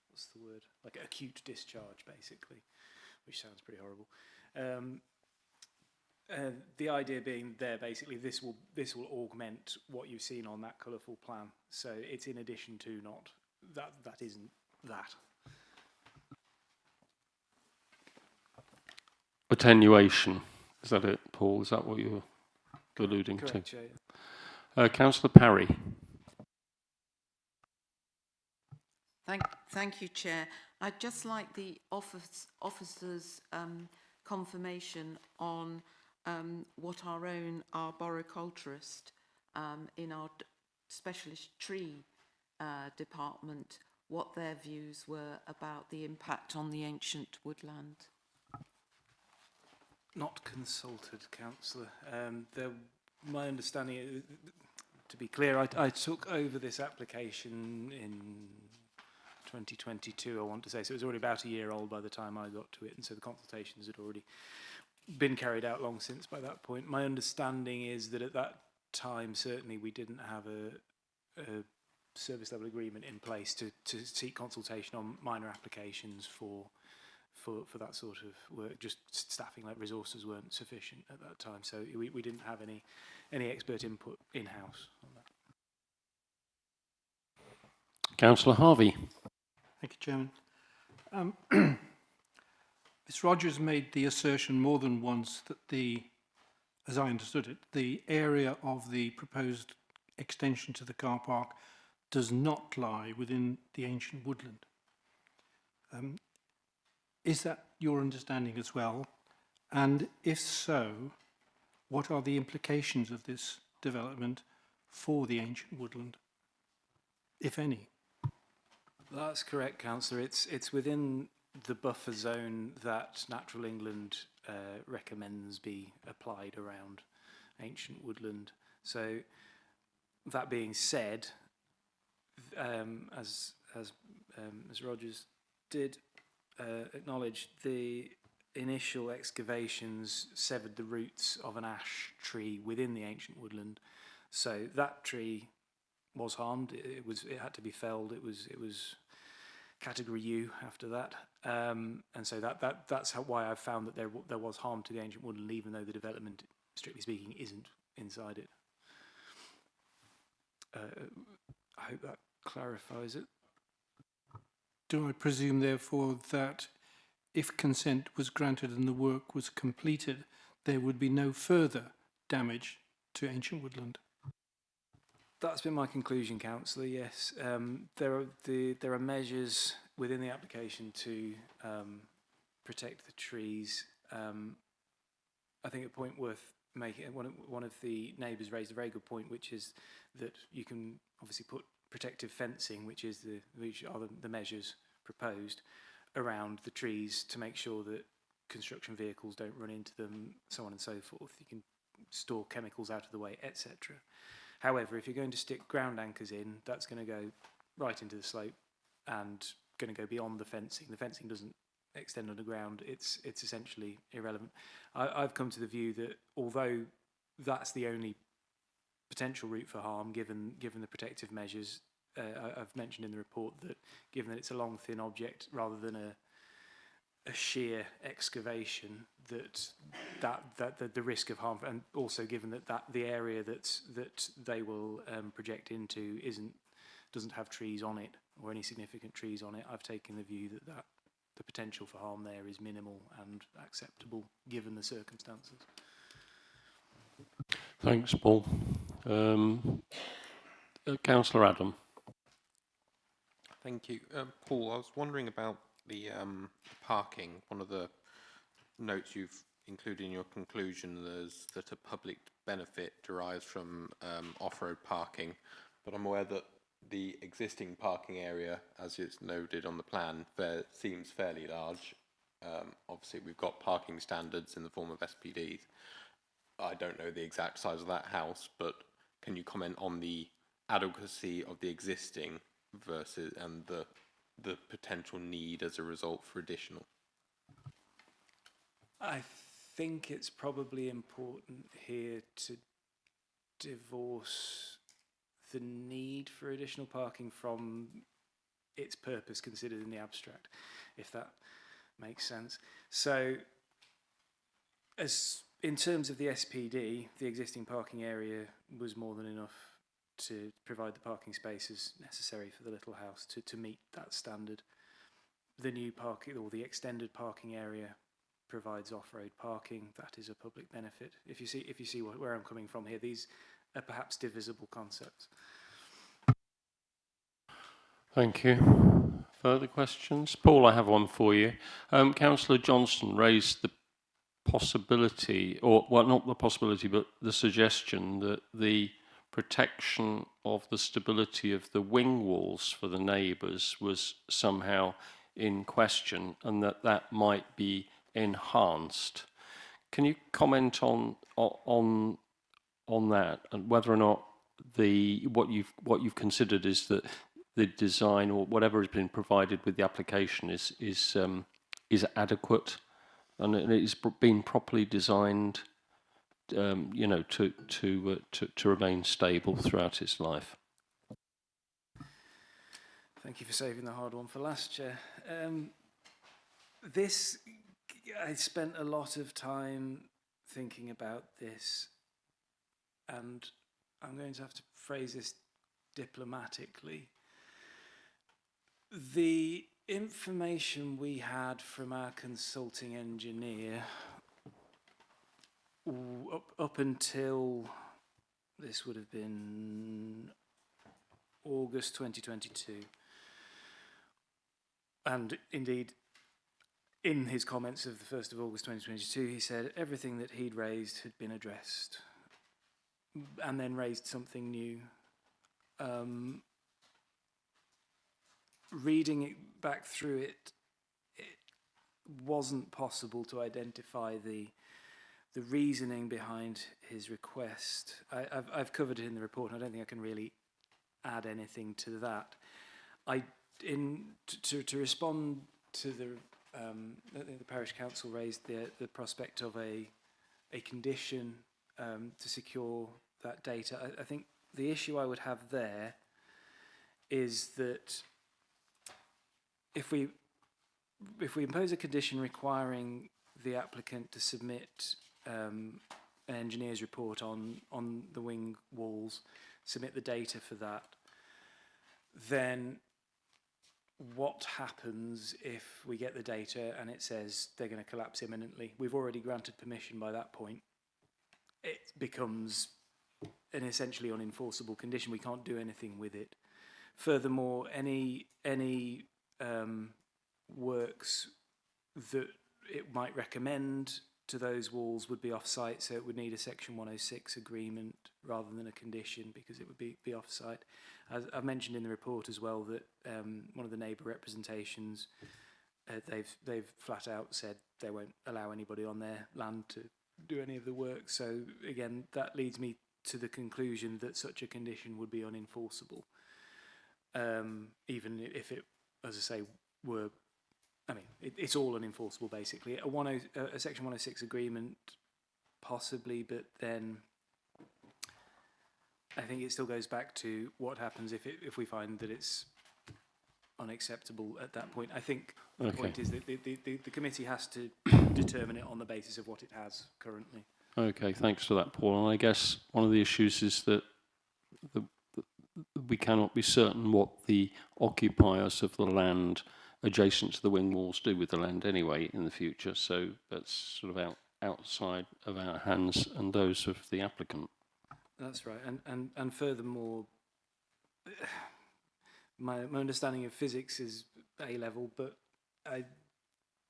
what's the word, like acute discharge basically, which sounds pretty horrible. The idea being there basically this will augment what you've seen on that colourful plan, so it's in addition to, not that isn't that. Attenuation, is that it, Paul? Is that what you're alluding Correct, to? Yeah. Councillor Parry. Thank you, Chair. I'd just like the officers' confirmation on what our own arboriculturist in our specialist tree department, what their views were about the impact on the ancient woodland. Not consulted, Councillor. My understanding, to be clear, I took over this application in 2022, I want to say, so it was already about a year old by the time I got to it, and so the consultations had already been carried out long since by that point. My understanding is that at that time, certainly, we didn't have service level agreement in place to seek consultation on minor applications for that sort of work. Just staffing like resources weren't sufficient at that time, so we didn't have any expert input in-house on that. Councillor Harvey. Thank you, Chairman. Ms Rogers made the assertion more than once that as I understood it, the area of the proposed extension to the car park does not lie within the ancient woodland. Is that your understanding as well? And if so, what are the implications of this development for the ancient woodland, if any? That's correct, Councillor. It's within the buffer zone that Natural England recommends be applied around ancient woodland. So, that being said, as Rogers did acknowledge, the initial excavations severed the roots of an ash tree within the ancient woodland. So that tree was harmed. It had to be felled. It was category U after that, and so that's why I've found that there was harm to the ancient woodland, even though the development, strictly speaking, isn't inside it. I hope that clarifies it. Do I presume, therefore, that if consent was granted and the work was completed, there would be no further damage to ancient woodland? That's been my conclusion, Councillor. Yes, there are measures within the application to protect the trees. I think a point worth making. One of the neighbours raised a very good point, which is that you can obviously put protective fencing, which are the measures proposed around the trees to make sure that construction vehicles don't run into them, so on and so forth. You can store chemicals out of the way, etc. However, if you're going to stick ground anchors in, that's going to go right into the slope and going to go beyond the fencing. The fencing doesn't extend underground. It's essentially irrelevant. I've come to the view that although that's the only potential route for harm, given the protective measures, I've mentioned in the report that given that it's a long, thin object rather than a sheer excavation, that the risk of harm, and also given that the area that they will project into doesn't have trees on it or any significant trees on it, I've taken the view that the potential for harm there is minimal and acceptable given the circumstances. Thanks, Paul. Councillor Adam. Thank you. Paul, I was wondering about the parking. One of the notes you've included in your conclusion is that a public benefit derives from off-road parking, but I'm aware that the existing parking area, as it's noted on the plan, seems fairly large. Obviously, we've got parking standards in the form of SPDs. I don't know the exact size of that house, but can you comment on the adequacy of the existing versus and the potential need as a result for additional? I think it's probably important here to divorce the need for additional parking from its purpose considered in the abstract, if that makes sense. So, as in terms of the SPD, the existing parking area was more than enough to provide the parking spaces necessary for the little house to meet that standard. The new parking, or the extended parking area, provides off-road parking. That is a public benefit. If you see where I'm coming from here, these are perhaps divisible concepts. Thank you. Further questions? Paul, I have one for you. Councillor Johnston raised the possibility, or well, not the possibility, but the suggestion that the protection of the stability of the wing walls for the neighbours was somehow in question, and that might be enhanced. Can you comment on that, and whether or not what you've considered is that the design or whatever has been provided with the application is adequate and it is being properly designed, to remain stable throughout its life? Thank you for saving the hard one for last, Chair. I spent a lot of time thinking about this, and I'm going to have to phrase this diplomatically. The information we had from our consulting engineer up until this would have been August 2022, and indeed in his comments of the 1st of August 2022, he said everything that he'd raised had been addressed, and then raised something new. Reading it back through it, it wasn't possible to identify the reasoning behind his request. I've covered it in the report, and I don't think I can really add anything to that. To respond to I think the parish council raised the prospect of a condition to secure that data. I think the issue I would have there is that if we impose a condition requiring the applicant to submit an engineer's report on the wing walls, submit the data for that, then what happens if we get the data and it says they're going to collapse imminently? We've already granted permission by that point. It becomes an essentially unenforceable condition. We can't do anything with it. Furthermore, any works that it might recommend to those walls would be off-site, so it would need a Section 106 agreement rather than a condition, because it would be off-site. As I've mentioned in the report as well that one of the neighbour representations, they've flat out said they won't allow anybody on their land to do any of the work. So again, that leads me to the conclusion that such a condition would be unenforceable, even if it, as I say, were. I mean, it's all unenforceable basically. A Section 106 agreement, possibly, but then I think it still goes back to what happens if we find that it's unacceptable at that point. I think the point is that the committee has to determine it on the basis of what it has currently. Okay, thanks for that, Paul. And I guess one of the issues is that we cannot be certain what the occupiers of the land adjacent to the wing walls do with the land anyway in the future, so that's sort of outside of our hands and those of the applicant. That's right, and furthermore, my understanding of physics is A level, but I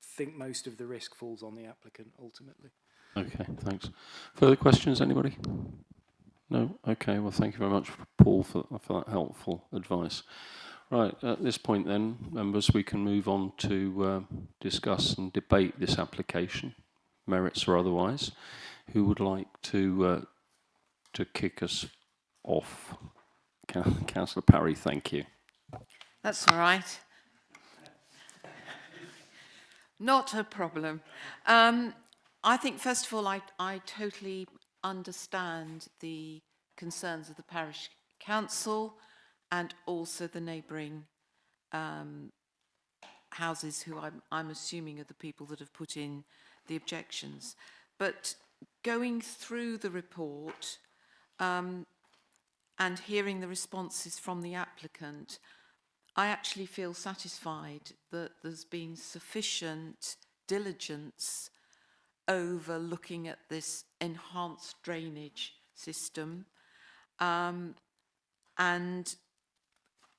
think most of the risk falls on the applicant ultimately. Okay, thanks. Further questions, anybody? No? Okay, well thank you very much, Paul, for that helpful advice. Right, at this point then, members, we can move on to discuss and debate this application, merits or otherwise. Who would like to kick us off? Councillor Parry, thank you. That's all right. Not a problem. I think, first of all, I totally understand the concerns of the parish council and also the neighbouring houses, who I'm assuming are the people that have put in the objections. But going through the report and hearing the responses from the applicant, I actually feel satisfied that there's been sufficient diligence over looking at this enhanced drainage system, and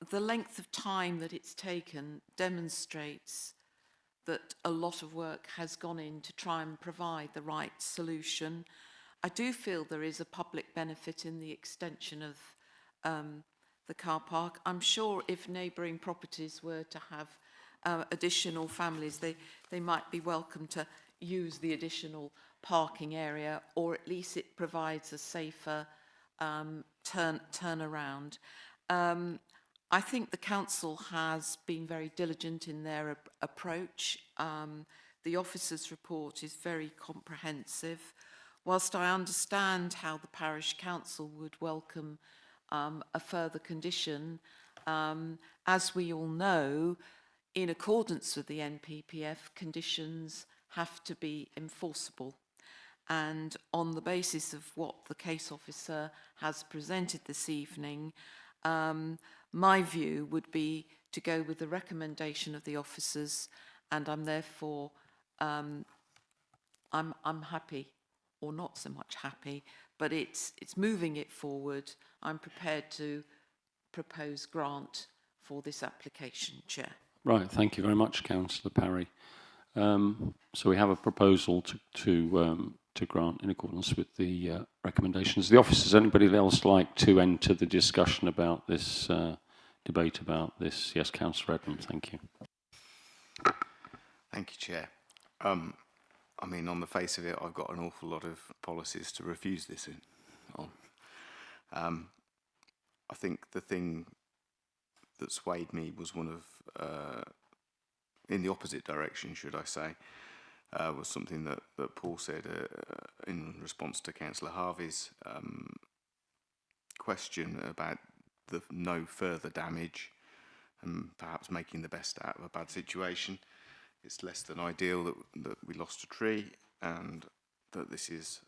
the length of time that it's taken demonstrates that a lot of work has gone in to try and provide the right solution. I do feel there is a public benefit in the extension of the car park. I'm sure if neighbouring properties were to have additional families, they might be welcome to use the additional parking area, or at least it provides a safer turnaround. I think the council has been very diligent in their approach. The officer's report is very comprehensive. Whilst I understand how the parish council would welcome a further condition, As we all know, in accordance with the NPPF, conditions have to be enforceable. And on the basis of what the case officer has presented this evening, my view would be to go with the recommendation of the officers, and I'm therefore I'm happy, or not so much happy, but it's moving it forward. I'm prepared to propose grant for this application, Chair. Right, thank you very much, Councillor Parry. So we have a proposal to grant in accordance with the recommendations of the officers. Anybody else like to enter the discussion about this debate about this? Yes, Councillor Edmund, thank you. Thank you, Chair. I mean, on the face of it, I've got an awful lot of policies to refuse this on. I think the thing that swayed me was one of, in the opposite direction, should I say, was something that Paul said in response to Councillor Harvey's question about the no further damage and perhaps making the best out of a bad situation. It's less than ideal that we lost a tree, and that this is,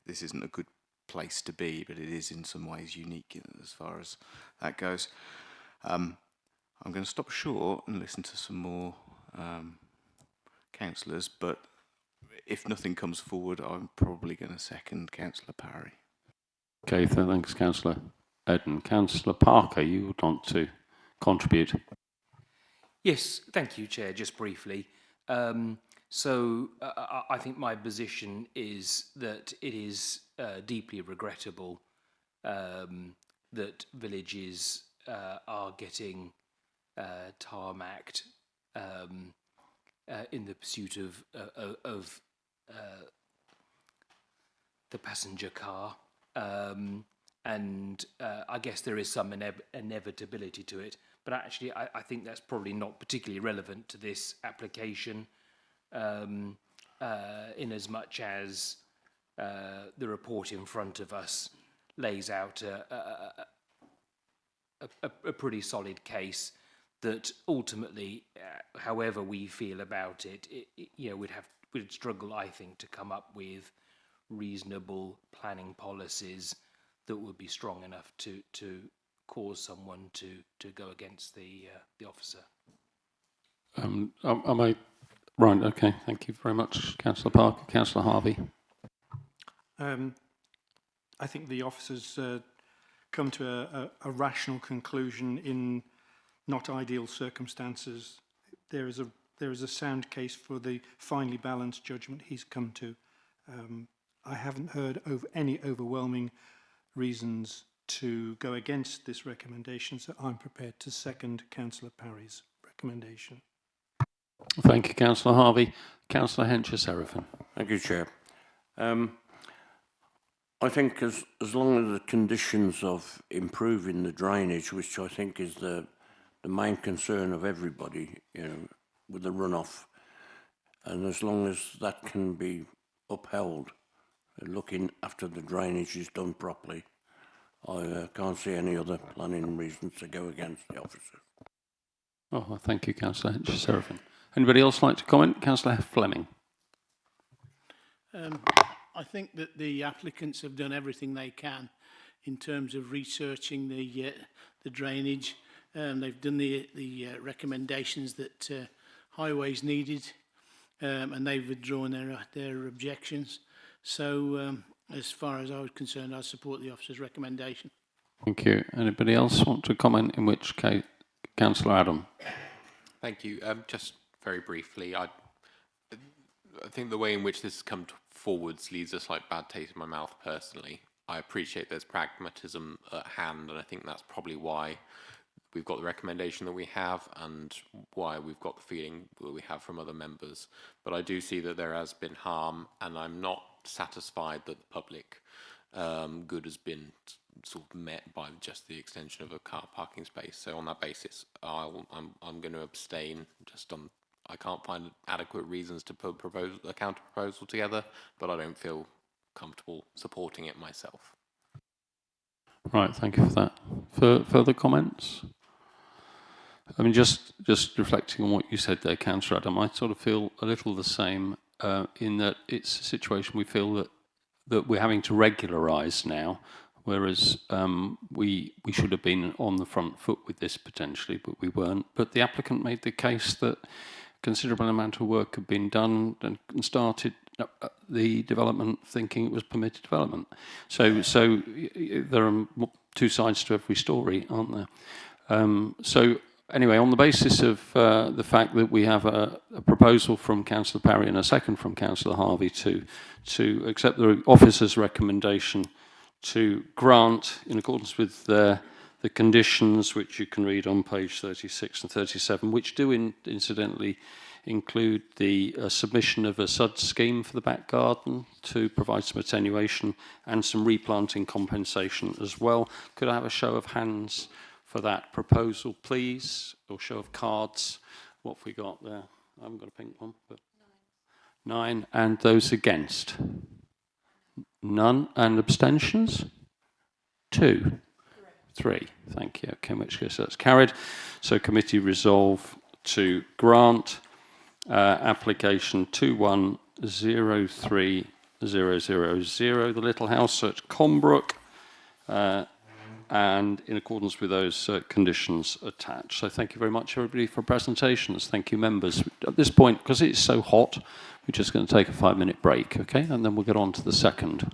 this isn't a good place to be, but it is in some ways unique as far as that goes. I'm going to stop short and listen to some more councillors, but if nothing comes forward, I'm probably going to second Councillor Parry. Okay, thanks, Councillor Eden. Councillor Parker, you would want to contribute? Yes, thank you, Chair. Just briefly. I think my position is that it is deeply regrettable that villages are getting tarmacked in the pursuit of the passenger car. I guess there is some inevitability to it, but actually I think that's probably not particularly relevant to this application, in as much as the report in front of us lays out a pretty solid case that ultimately, however we feel about it, we'd struggle, I think, to come up with reasonable planning policies that would be strong enough to cause someone to go against the officer. Am I right? Okay, thank you very much, Councillor Parker. Councillor Harvey. I think the officers come to a rational conclusion in not ideal circumstances. There is a sound case for the finely balanced judgment he's come to. I haven't heard of any overwhelming reasons to go against this recommendation, so I'm prepared to second Councillor Parry's recommendation. Thank you, Councillor Harvey. Councillor Hencher-Seraphin. Thank you, Chair. I think as long as the conditions of improving the drainage, which I think is the main concern of everybody, with the runoff, and as long as that can be upheld, looking after the drainage is done properly, I can't see any other planning reasons to go against the officers. Oh, well, thank you, Councillor Hencher-Seraphin. Anybody else like to comment? Councillor Fleming. I think that the applicants have done everything they can in terms of researching the drainage. They've done the recommendations that highways needed, and they've withdrawn their objections. So, as far as I was concerned, I support the officer's recommendation. Thank you. Anybody else want to comment? In which case, Councillor Adam. Thank you. Just very briefly, I think the way in which this has come forwards leaves a slight bad taste in my mouth personally. I appreciate there's pragmatism at hand, and I think that's probably why we've got the recommendation that we have and why we've got the feeling that we have from other members. But I do see that there has been harm, and I'm not satisfied that the public good has been sort of met by just the extension of a car parking space. So on that basis, I'm going to abstain. I can't find adequate reasons to put a counter proposal together, but I don't feel comfortable supporting it myself. Right, thank you for that. Further comments? I mean, just reflecting on what you said there, Councillor Adam, I sort of feel a little the same in that it's a situation we feel that we're having to regularise now, whereas we should have been on the front foot with this potentially, but we weren't. But the applicant made the case that a considerable amount of work had been done and started the development thinking it was permitted development. So there are two sides to every story, aren't there? So anyway, on the basis of the fact that we have a proposal from Councillor Parry and a second from Councillor Harvey to accept the officer's recommendation to grant, in accordance with the conditions which you can read on page 36 and 37, which do incidentally include the submission of a SUD scheme for the back garden to provide some attenuation and some replanting compensation as well. Could I have a show of hands for that proposal, please? Or show of cards? What have we got there? I haven't got a pink one, but 9. And those against? None. And abstentions? 2. 3. Thank you. Okay, in which case that's carried. So committee resolve to grant application 2103000, the Little House at Combrook, and in accordance with those conditions attached. So thank you very much, everybody, for presentations. Thank you, members. At this point, because it's so hot, we're just going to take a 5-minute break, okay? And then we'll get on to the second.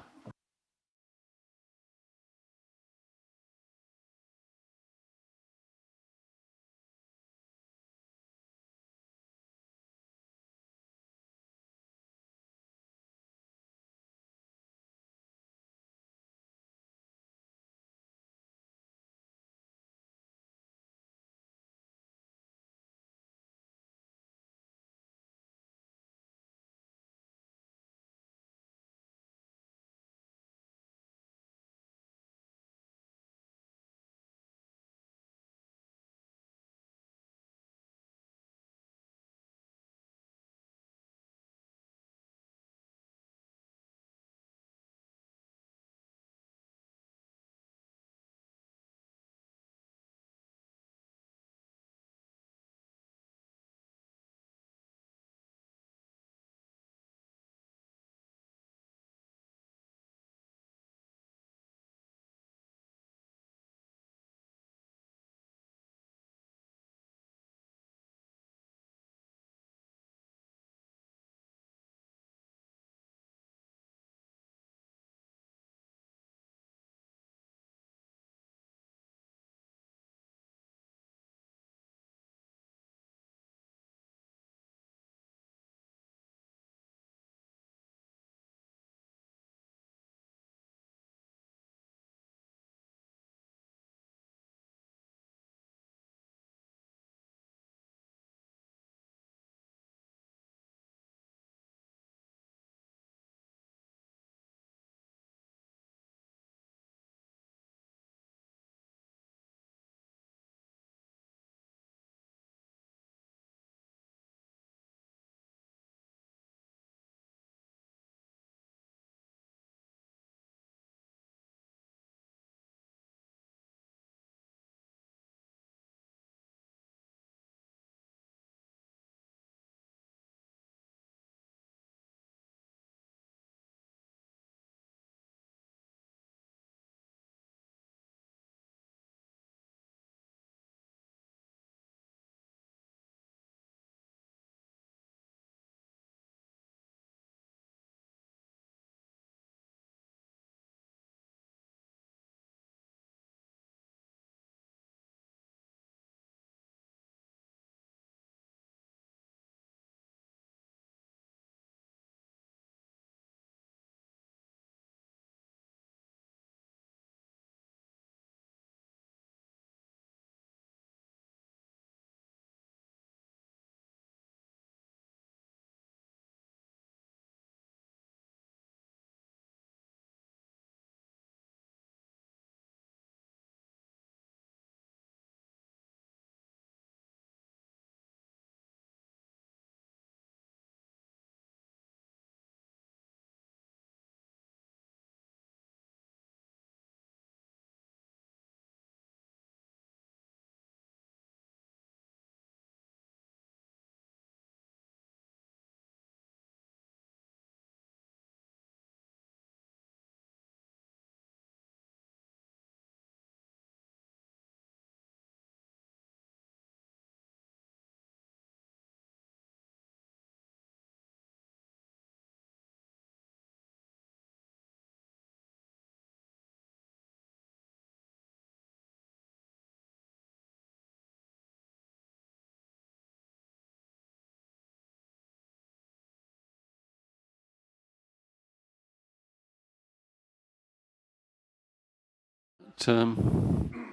that,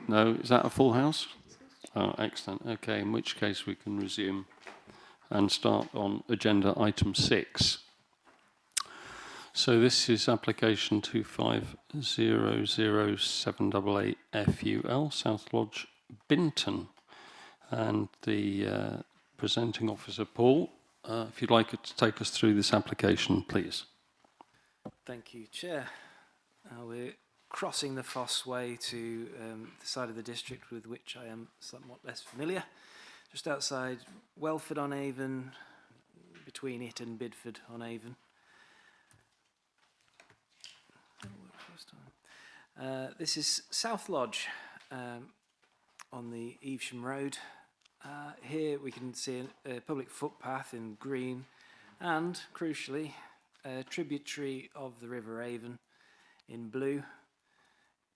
no, is that a full house? Oh, excellent. Okay, in which case we can resume and start on agenda item 6. So this is application 2500788 South Lodge, Binton. And the presenting officer, Paul, if you'd like to take us through this application, please. Thank you, Chair. We're crossing the Foss Way to the side of the district with which I am somewhat less familiar. Just outside Welford-on-Avon, between it and Bidford-on-Avon. This is South Lodge on the Evesham Road. Here we can see a public footpath in green and, crucially, a tributary of the River Avon in blue.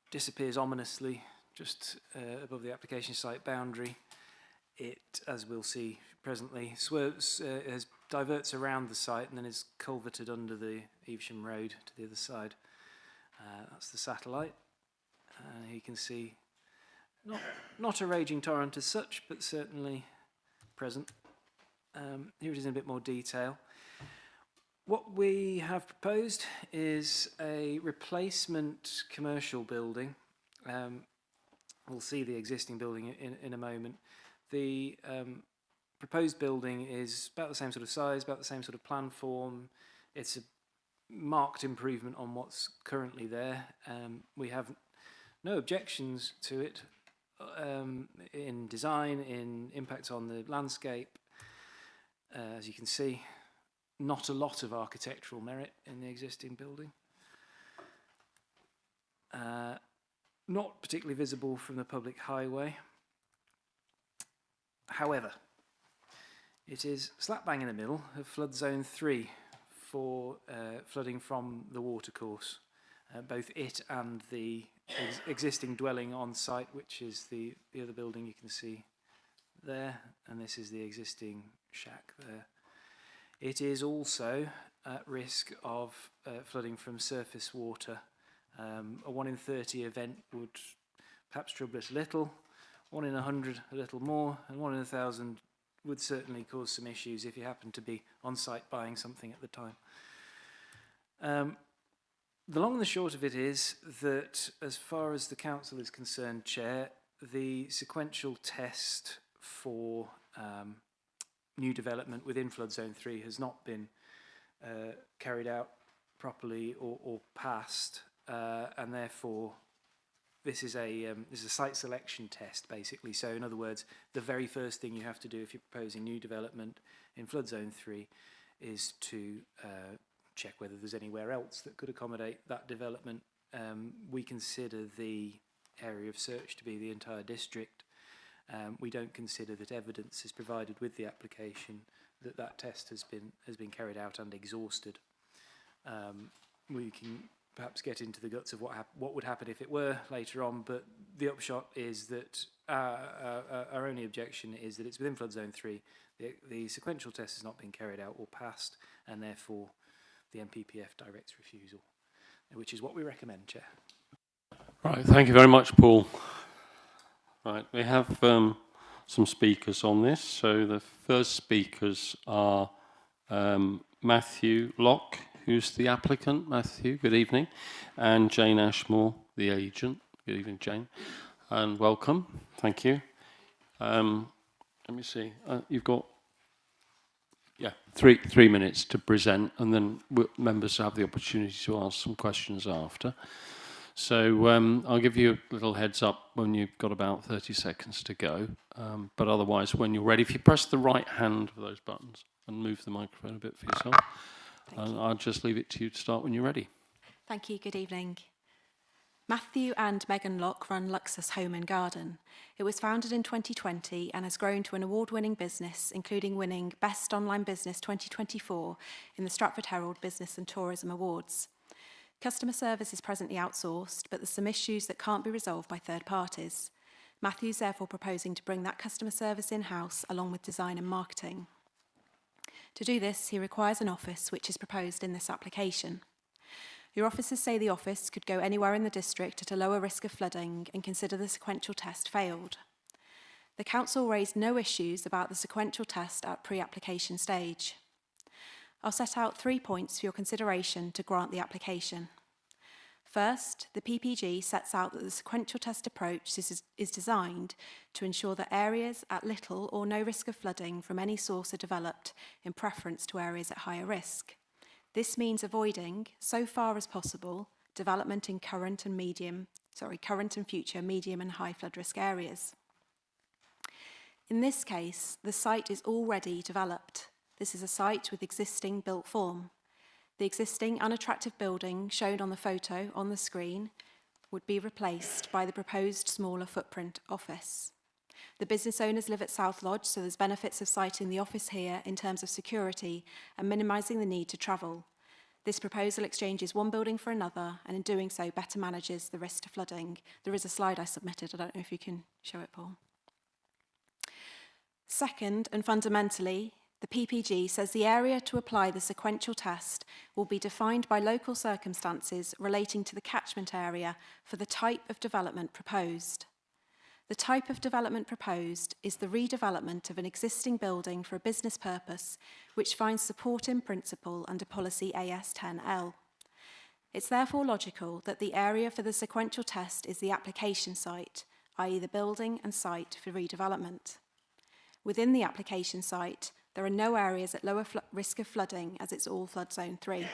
Disappears ominously just above the application site boundary. It, as we'll see presently, swerves, diverts around the site and then is culverted under the Evesham Road to the other side. That's the satellite. You can see not a raging torrent as such, but certainly present. Here it is in a bit more detail. What we have proposed is a replacement commercial building. We'll see the existing building in a moment. The proposed building is about the same sort of size, about the same sort of plan form. It's a marked improvement on what's currently there. We have no objections to it in design, in impact on the landscape. As you can see, not a lot of architectural merit in the existing building. Not particularly visible from the public highway. However, it is slap bang in the middle of flood zone 3 for flooding from the watercourse. Both it and the existing dwelling on site, which is the other building you can see there, and this is the existing shack there. It is also at risk of flooding from surface water. A 1 in 30 event would perhaps trouble it a little, 1 in 100 a little more, and 1 in 1,000 would certainly cause some issues if you happen to be on site buying something at the time. The long and the short of it is that as far as the council is concerned, Chair, the sequential test for new development within flood zone 3 has not been carried out properly or passed, and therefore this is a site selection test, basically. So in other words, the very first thing you have to do if you're proposing new development in flood zone 3 is to check whether there's anywhere else that could accommodate that development. We consider the area of search to be the entire district. We don't consider that evidence is provided with the application that that test has been carried out and exhausted. We can perhaps get into the guts of what would happen if it were later on, but the upshot is that our only objection is that it's within flood zone 3. The sequential test has not been carried out or passed, and therefore the MPPF directs refusal, which is what we recommend, Chair. Right, thank you very much, Paul. Right, we have some speakers on this. So the first speakers are Matthew Locke, who's the applicant. Matthew, good evening. And Jane Ashmore, the agent. Good evening, Jane. And welcome. Thank you. Let me see. You've got 3 minutes to present, and then members have the opportunity to ask some questions after. So I'll give you a little heads up when you've got about 30 seconds to go. But otherwise, when you're ready, if you press the right hand of those buttons and move the microphone a bit for yourself, and I'll just leave it to you to start when you're ready. Thank you. Good evening. Matthew and Megan Locke run Luxus Home and Garden. It was founded in 2020 and has grown to an award-winning business, including winning Best Online Business 2024 in the Stratford Herald Business and Tourism Awards. Customer service is presently outsourced, but there's some issues that can't be resolved by third parties. Matthew's therefore proposing to bring that customer service in-house along with design and marketing. To do this, he requires an office which is proposed in this application. Your officers say the office could go anywhere in the district at a lower risk of flooding and consider the sequential test failed. The council raised no issues about the sequential test at pre-application stage. I'll set out 3 points for your consideration to grant the application. First, the PPG sets out that the sequential test approach is designed to ensure that areas at little or no risk of flooding from any source are developed in preference to areas at higher risk. This means avoiding, so far as possible, development in current and future medium and high flood risk areas. In this case, the site is already developed. This is a site with existing built form. The existing unattractive building shown on the photo on the screen would be replaced by the proposed smaller footprint office. The business owners live at South Lodge, so there's benefits of siting the office here in terms of security and minimising the need to travel. This proposal exchanges one building for another, and in doing so better manages the risk to flooding. There is a slide I submitted, I don't know if you can show it, Paul. Second, and fundamentally, the PPG says the area to apply the sequential test will be defined by local circumstances relating to the catchment area for the type of development proposed. The type of development proposed is the redevelopment of an existing building for a business purpose which finds support in principle under policy AS10L. It's therefore logical that the area for the sequential test is the application site, i.e. the building and site for redevelopment. Within the application site, there are no areas at lower risk of flooding as it's all flood zone 3.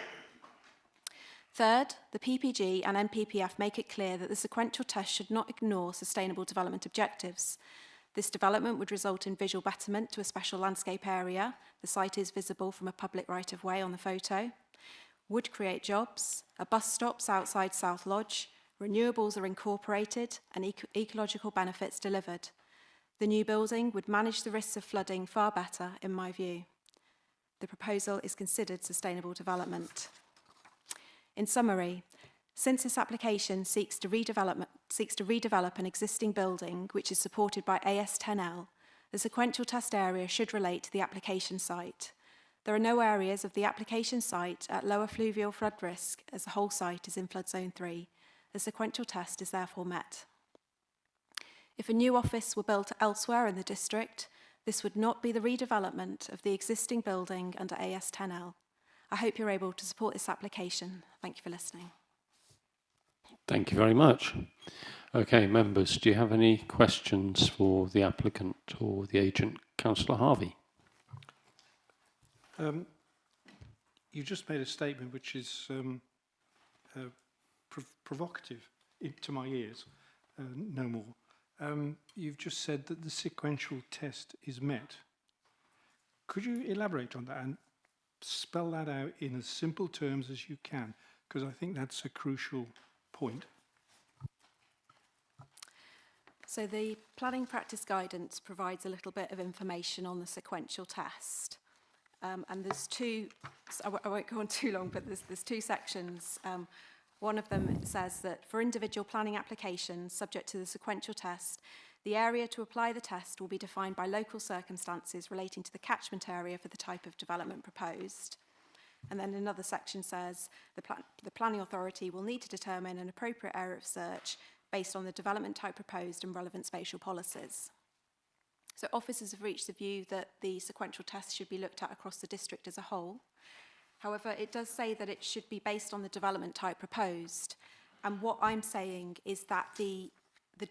Third, the PPG and NPPF make it clear that the sequential test should not ignore sustainable development objectives. This development would result in visual betterment to a special landscape area. The site is visible from a public right-of-way on the photo. Would create jobs, a bus stops outside South Lodge, renewables are incorporated and ecological benefits delivered. The new building would manage the risks of flooding far better, in my view. The proposal is considered sustainable development. In summary, since this application seeks to redevelop an existing building which is supported by AS10L, the sequential test area should relate to the application site. There are no areas of the application site at lower fluvial flood risk as the whole site is in flood zone 3. The sequential test is therefore met. If a new office were built elsewhere in the district, this would not be the redevelopment of the existing building under AS10L. I hope you're able to support this application. Thank you for listening. Thank you very much. Okay, members, do you have any questions for the applicant or the agent, Councillor Harvey? You just made a statement which is provocative to my ears, no more. You've just said that the sequential test is met. Could you elaborate on that and spell that out in as simple terms as you can? Because I think that's a crucial point. So the planning practice guidance provides a little bit of information on the sequential test. And there's two, I won't go on too long, but there's two sections. One of them says that for individual planning applications subject to the sequential test, the area to apply the test will be defined by local circumstances relating to the catchment area for the type of development proposed. And then another section says the planning authority will need to determine an appropriate area of search based on the development type proposed and relevant spatial policies. So officers have reached the view that the sequential test should be looked at across the district as a whole. However, it does say that it should be based on the development type proposed. And what I'm saying is that the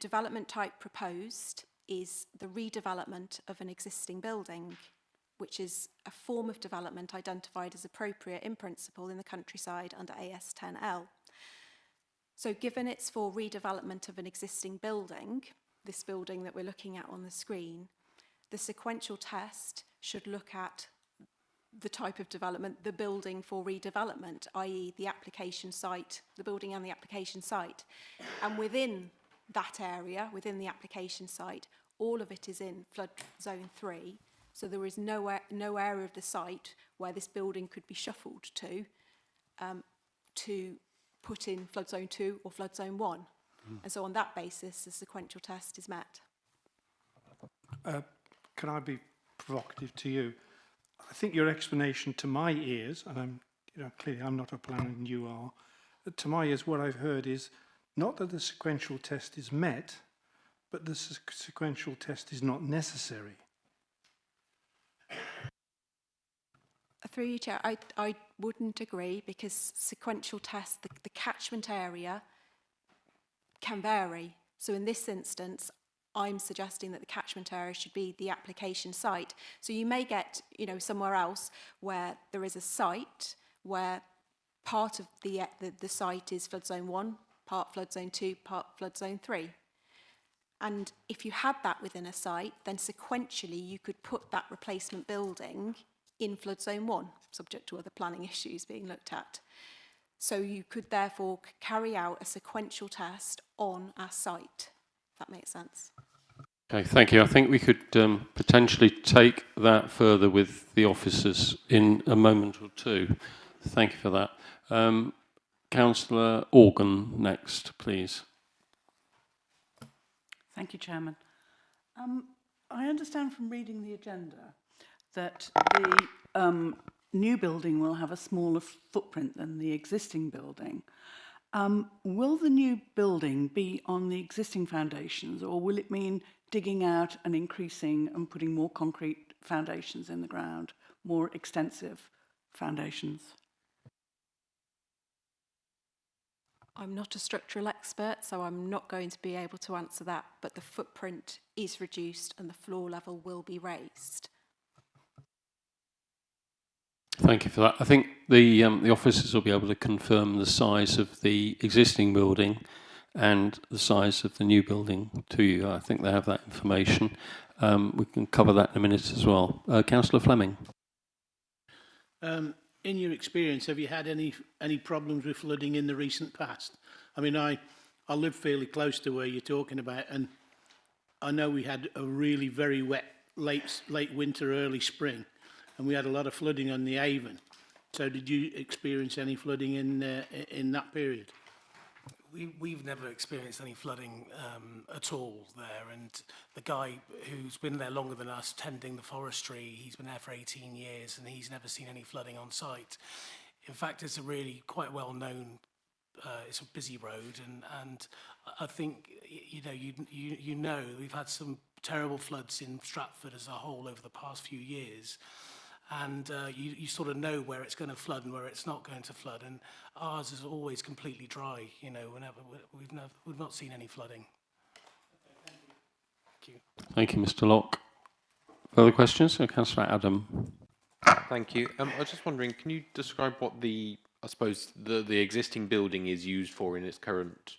development type proposed is the redevelopment of an existing building, which is a form of development identified as appropriate in principle in the countryside under AS10L. So given it's for redevelopment of an existing building, this building that we're looking at on the screen, the sequential test should look at the type of development, the building for redevelopment, i.e. the application site, the building and the application site. And within that area, within the application site, all of it is in flood zone 3. So there is no area of the site where this building could be shuffled to put in flood zone 2 or flood zone 1. And so on that basis, the sequential test is met. Can I be provocative to you? I think your explanation to my ears, and clearly I'm not a planner and you are, to my ears, what I've heard is not that the sequential test is met, but the sequential test is not necessary. Through you, Chair, I wouldn't agree, because sequential tests, the catchment area can vary. So in this instance, I'm suggesting that the catchment area should be the application site. So you may get, somewhere else where there is a site where part of the site is flood zone 1, part flood zone 2, part flood zone 3. And if you had that within a site, then sequentially you could put that replacement building in flood zone 1, subject to other planning issues being looked at. So you could therefore carry out a sequential test on our site, if that makes sense. Okay, thank you. I think we could potentially take that further with the officers in a moment or two. Thank you for that. Councillor Organ next, please. Thank you, Chairman. I understand from reading the agenda that the new building will have a smaller footprint than the existing building. Will the new building be on the existing foundations, or will it mean digging out and increasing and putting more concrete foundations in the ground, more extensive foundations? I'm not a structural expert, so I'm not going to be able to answer that, but the footprint is reduced and the floor level will be raised. Thank you for that. I think the officers will be able to confirm the size of the existing building and the size of the new building to you. I think they have that information. We can cover that in a minute as well. Councillor Fleming. In your experience, have you had any problems with flooding in the recent past? I mean, I live fairly close to where you're talking about, and I know we had a really very wet late winter, early spring, and we had a lot of flooding on the Avon. So did you experience any flooding in that period? We've never experienced any flooding at all there, and the guy who's been there longer than us tending the forestry, he's been there for 18 years and he's never seen any flooding on site. In fact, it's a really quite well known, it's a busy road, and I think you know we've had some terrible floods in Stratford as a whole over the past few years. And you sort of know where it's going to flood and where it's not going to flood, and ours is always completely dry. Whenever we've not seen any flooding. Thank you. Thank you, Mr. Locke. Further questions? Councillor Adam. Thank you. I was just wondering, can you describe what the existing building is used for in its current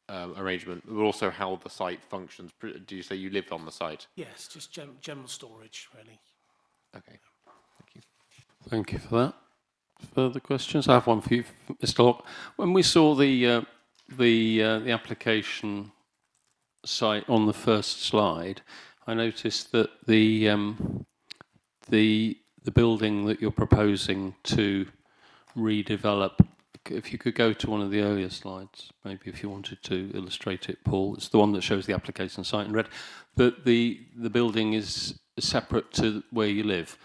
arrangement, but also how the site functions? Do you say you live on the site? Yes, just general storage, really. Okay. Thank you for that. Further questions? I have one for you, Mr. Locke. When we saw the application site on the first slide, I noticed that the building that you're proposing to redevelop, if you could go to one of the earlier slides, maybe if you wanted to illustrate it, Paul. It's the one that shows the application site in red. But the building is separate to where you live.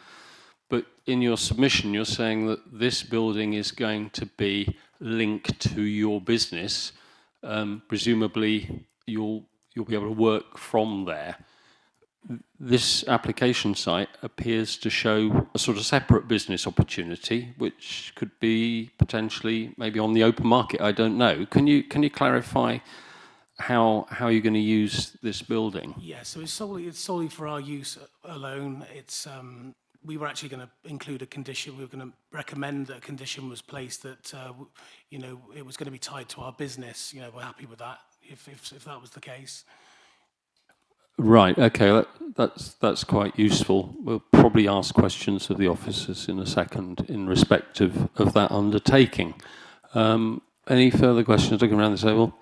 But in your submission, you're saying that this building is going to be linked to your business. Presumably, you'll be able to work from there. This application site appears to show a sort of separate business opportunity, which could be potentially maybe on the open market. I don't know. Can you clarify how you're going to use this building? Yeah, so it's solely for our use alone. It's we were actually going to include a condition. We were going to recommend that a condition was placed that it was going to be tied to our business. We're happy with that if that was the case. Right. Okay. That's quite useful. We'll probably ask questions of the officers in a second in respect of that undertaking. Any further questions looking around the table?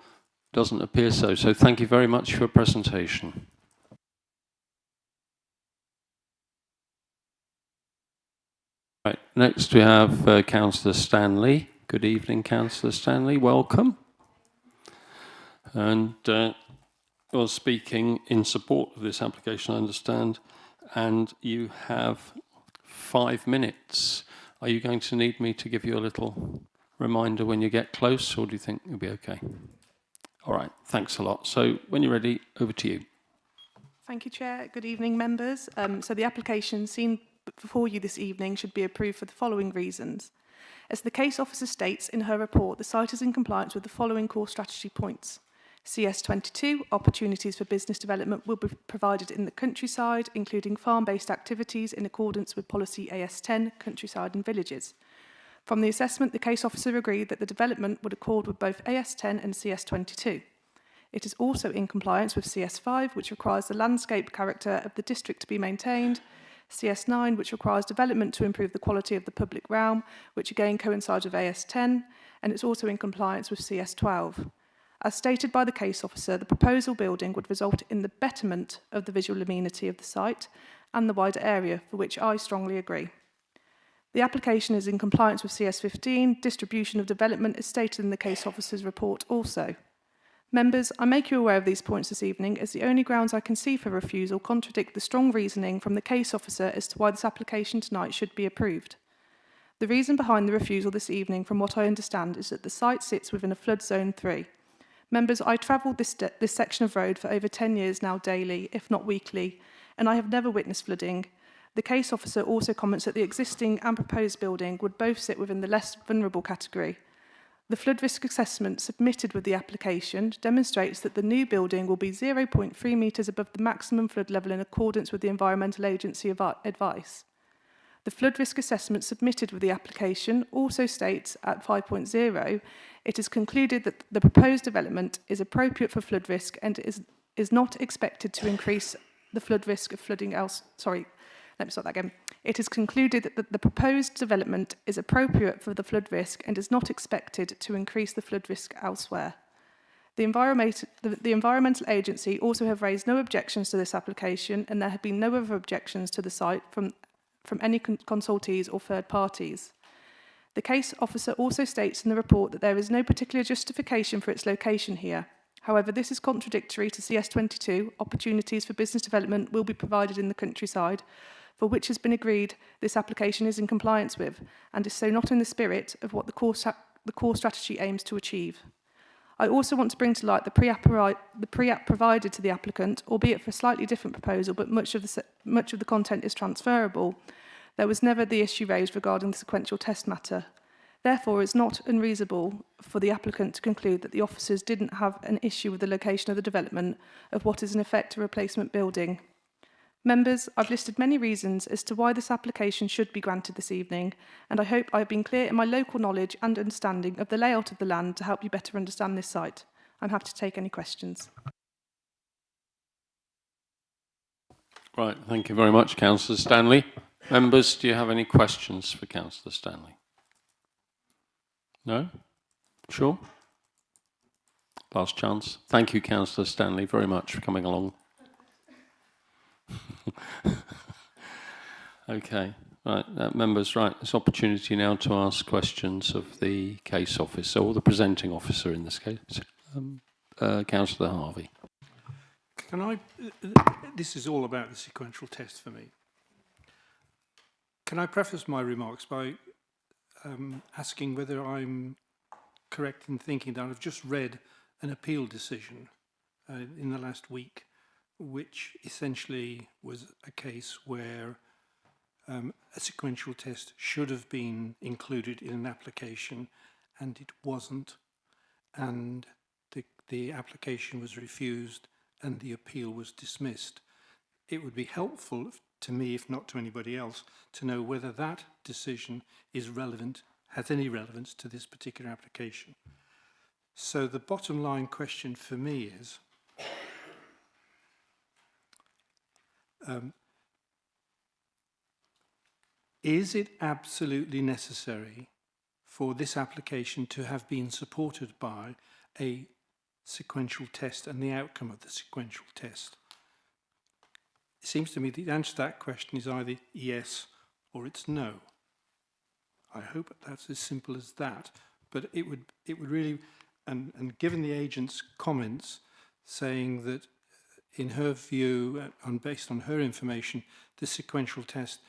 Doesn't appear so. So thank you very much for your presentation. Right, next we have Councillor Stanley. Good evening, Councillor Stanley. Welcome. And you're speaking in support of this application, I understand, and you have 5 minutes. Are you going to need me to give you a little reminder when you get close, or do you think you'll be okay? All right, thanks a lot. So when you're ready, over to you. Thank you, Chair. Good evening, members. So the application seen before you this evening should be approved for the following reasons. As the case officer states in her report, the site is in compliance with the following core strategy points. CS22, opportunities for business development will be provided in the countryside, including farm-based activities in accordance with policy AS10, countryside and villages. From the assessment, the case officer agreed that the development would accord with both AS10 and CS22. It is also in compliance with CS5, which requires the landscape character of the district to be maintained, CS9, which requires development to improve the quality of the public realm, which again coincides with AS10, and it's also in compliance with CS12. As stated by the case officer, the proposal building would result in the betterment of the visual amenity of the site and the wider area, for which I strongly agree. The application is in compliance with CS15, distribution of development is stated in the case officer's report also. Members, I make you aware of these points this evening as the only grounds I can see for refusal contradict the strong reasoning from the case officer as to why this application tonight should be approved. The reason behind the refusal this evening, from what I understand, is that the site sits within a flood zone 3. Members, I travelled this section of road for over 10 years now daily, if not weekly, and I have never witnessed flooding. The case officer also comments that the existing and proposed building would both sit within the less vulnerable category. The flood risk assessment submitted with the application demonstrates that the new building will be 0.3 metres above the maximum flood level in accordance with the Environmental Agency advice. The flood risk assessment submitted with the application also states at 5.0, it is concluded that the proposed development is appropriate for flood risk and is not expected to increase the flood risk of flooding else. Sorry, let me start that again. It is concluded that the proposed development is appropriate for the flood risk and is not expected to increase the flood risk elsewhere. The Environmental Agency also have raised no objections to this application, and there have been no other objections to the site from any consultees or third parties. The case officer also states in the report that there is no particular justification for its location here. However, this is contradictory to CS22, opportunities for business development will be provided in the countryside, for which has been agreed this application is in compliance with, and is so not in the spirit of what the core strategy aims to achieve. I also want to bring to light the pre-app provided to the applicant, albeit for a slightly different proposal, but much of the content is transferable. There was never the issue raised regarding the sequential test matter. Therefore, it's not unreasonable for the applicant to conclude that the officers didn't have an issue with the location of the development of what is in effect a replacement building. Members, I've listed many reasons as to why this application should be granted this evening, and I hope I've been clear in my local knowledge and understanding of the layout of the land to help you better understand this site. I'm happy to take any questions. Right, thank you very much, Councillor Stanley. Members, do you have any questions for Councillor Stanley? No? Sure? Last chance. Thank you, Councillor Stanley, very much for coming along. Okay, right, members, right, this opportunity now to ask questions of the case officer, or the presenting officer in this case, Councillor Harvey. Can I, this is all about the sequential test for me. Can I preface my remarks by asking whether I'm correct in thinking that I've just read an appeal decision in the last week, which essentially was a case where a sequential test should have been included in an application and it wasn't, and the application was refused and the appeal was dismissed. It would be helpful to me, if not to anybody else, to know whether that decision is relevant, has any relevance to this particular application. So the bottom line question for me is it absolutely necessary for this application to have been supported by a sequential test and the outcome of the sequential test? It seems to me the answer to that question is either yes or it's no. I hope that's as simple as that, but it would really, and given the agent's comments saying that in her view, and based on her information, the sequential test,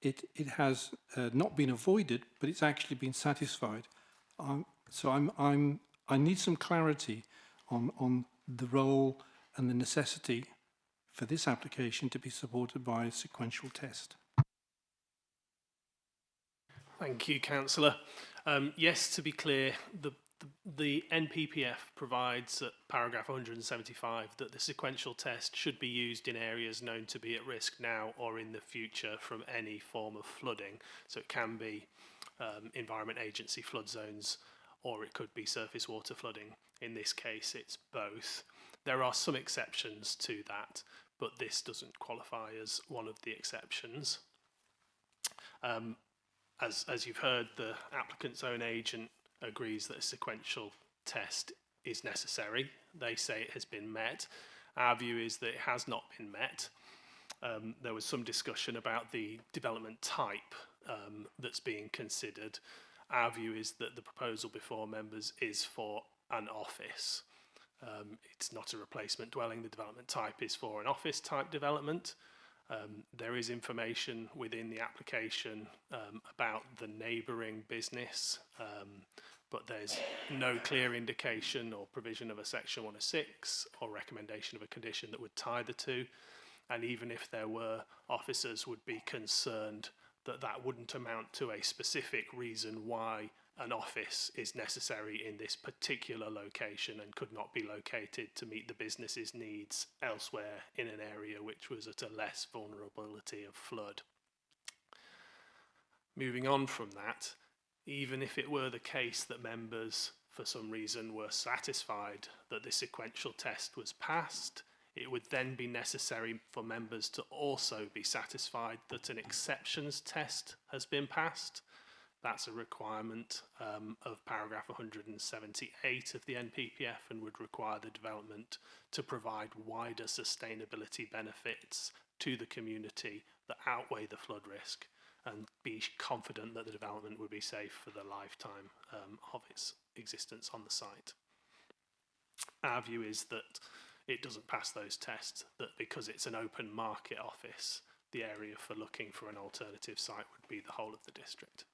it has not been avoided, but it's actually been satisfied. I need some clarity on the role and the necessity for this application to be supported by a sequential test. Thank you, Councillor. Yes, to be clear, the NPPF provides at paragraph 175 that the sequential test should be used in areas known to be at risk now or in the future from any form of flooding. So it can be Environment Agency flood zones, or it could be surface water flooding. In this case, it's both. There are some exceptions to that, but this doesn't qualify as one of the exceptions. As you've heard, the applicant's own agent agrees that a sequential test is necessary. They say it has been met. Our view is that it has not been met. There was some discussion about the development type that's being considered. Our view is that the proposal before members is for an office. It's not a replacement dwelling. The development type is for an office type development. There is information within the application about the neighbouring business, but there's no clear indication or provision of a section 106 or recommendation of a condition that would tie the two. And even if there were, officers would be concerned that that wouldn't amount to a specific reason why an office is necessary in this particular location and could not be located to meet the business's needs elsewhere in an area which was at a less vulnerability of flood. Moving on from that, even if it were the case that members for some reason were satisfied that the sequential test was passed, it would then be necessary for members to also be satisfied that an exceptions test has been passed. That's a requirement of paragraph 178 of the NPPF and would require the development to provide wider sustainability benefits to the community that outweigh the flood risk and be confident that the development would be safe for the lifetime of its existence on the site. Our view is that it doesn't pass those tests, that because it's an open market office, the area for looking for an alternative site would be the whole of the district.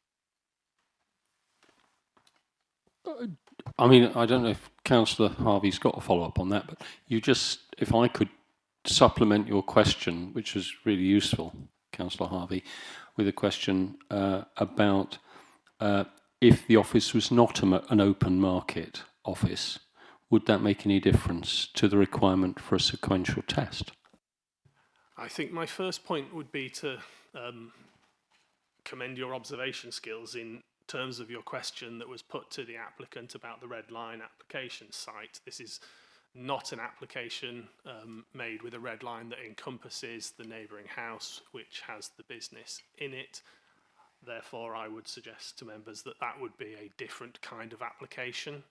I mean, I don't know if Councillor Harvey's got a follow-up on that, but you just, if I could supplement your question, which was really useful, Councillor Harvey, with a question about if the office was not an open market office, would that make any difference to the requirement for a sequential test? I think my first point would be to commend your observation skills in terms of your question that was put to the applicant about the red line application site. This is not an application made with a red line that encompasses the neighbouring house which has the business in it. Therefore, I would suggest to members that that would be a different kind of application.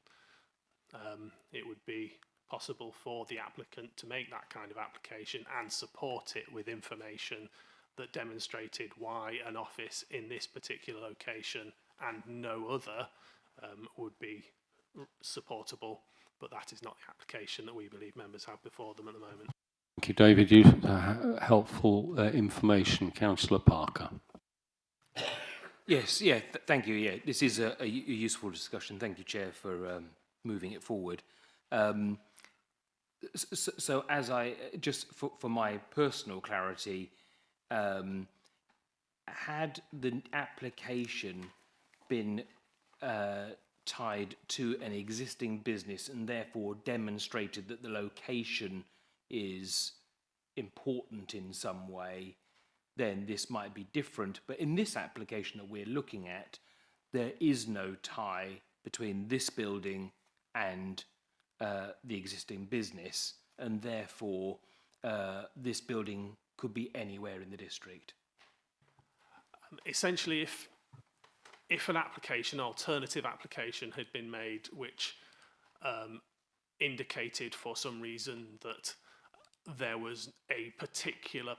It would be possible for the applicant to make that kind of application and support it with information that demonstrated why an office in this particular location and no other would be supportable, but that is not the application that we believe members have before them at the moment. Thank you, David. You helpful information, Councillor Parker. Yes, yeah, thank you. Yeah, this is a useful discussion. Thank you, Chair, for moving it forward. So as I, just for my personal clarity, had the application been tied to an existing business and therefore demonstrated that the location is important in some way, then this might be different. But in this application that we're looking at, there is no tie between this building and the existing business, and therefore this building could be anywhere in the district. Essentially, if an application, alternative application had been made which indicated for some reason that there was a particular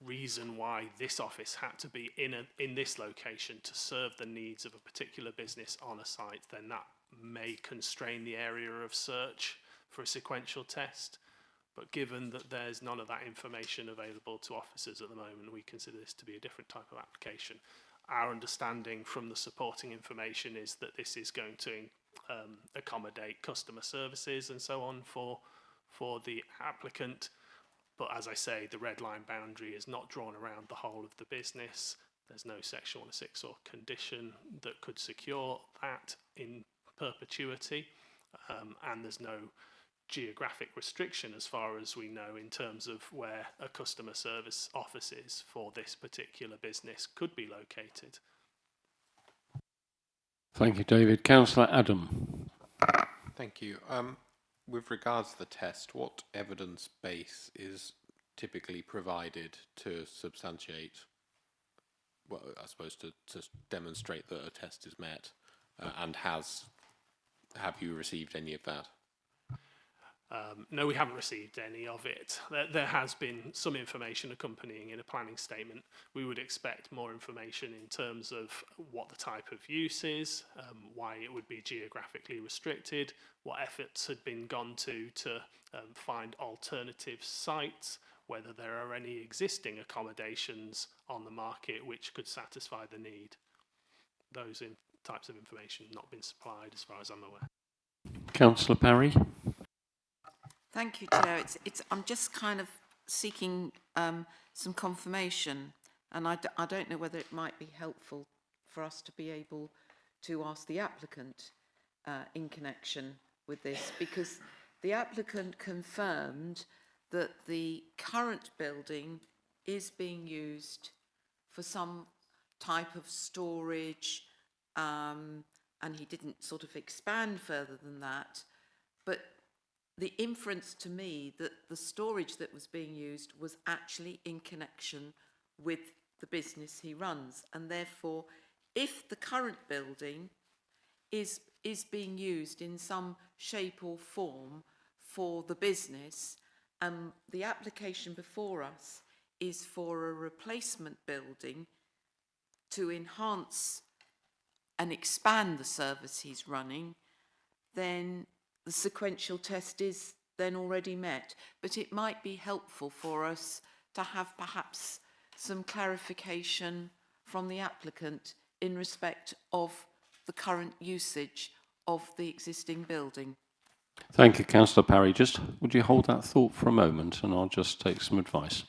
reason why this office had to be in this location to serve the needs of a particular business on a site, then that may constrain the area of search for a sequential test. But given that there's none of that information available to officers at the moment, we consider this to be a different type of application. our understanding from the supporting information is that this is going to accommodate customer services and so on for the applicant. But as I say, the red line boundary is not drawn around the whole of the business. There's no Section 106 or condition that could secure that in perpetuity, and there's no geographic restriction as far as we know in terms of where a customer service offices for this particular business could be located. Thank you, David. Councillor Adam. Thank you. With regards to the test, what evidence base is typically provided to substantiate, well, I suppose to demonstrate that a test is met, and have you received any of that? No, we haven't received any of it. There has been some information accompanying in a planning statement. We would expect more information in terms of what the type of use is, why it would be geographically restricted, what efforts had been gone to find alternative sites, whether there are any existing accommodations on the market which could satisfy the need. Those types of information have not been supplied as far as I'm aware. Councillor Parry. Thank you, Chair. I'm just kind of seeking some confirmation, and I don't know whether it might be helpful for us to be able to ask the applicant in connection with this, because the applicant confirmed that the current building is being used for some type of storage, and he didn't sort of expand further than that, but the inference to me that the storage that was being used was actually in connection with the business he runs, and therefore if the current building is being used in some shape or form for the business, and the application before us is for a replacement building to enhance and expand the service he's running, then the sequential test is then already met. But it might be helpful for us to have perhaps some clarification from the applicant in respect of the current usage of the existing building. Thank you, Councillor Parry. Just would you hold that thought for a moment and I'll just take some advice.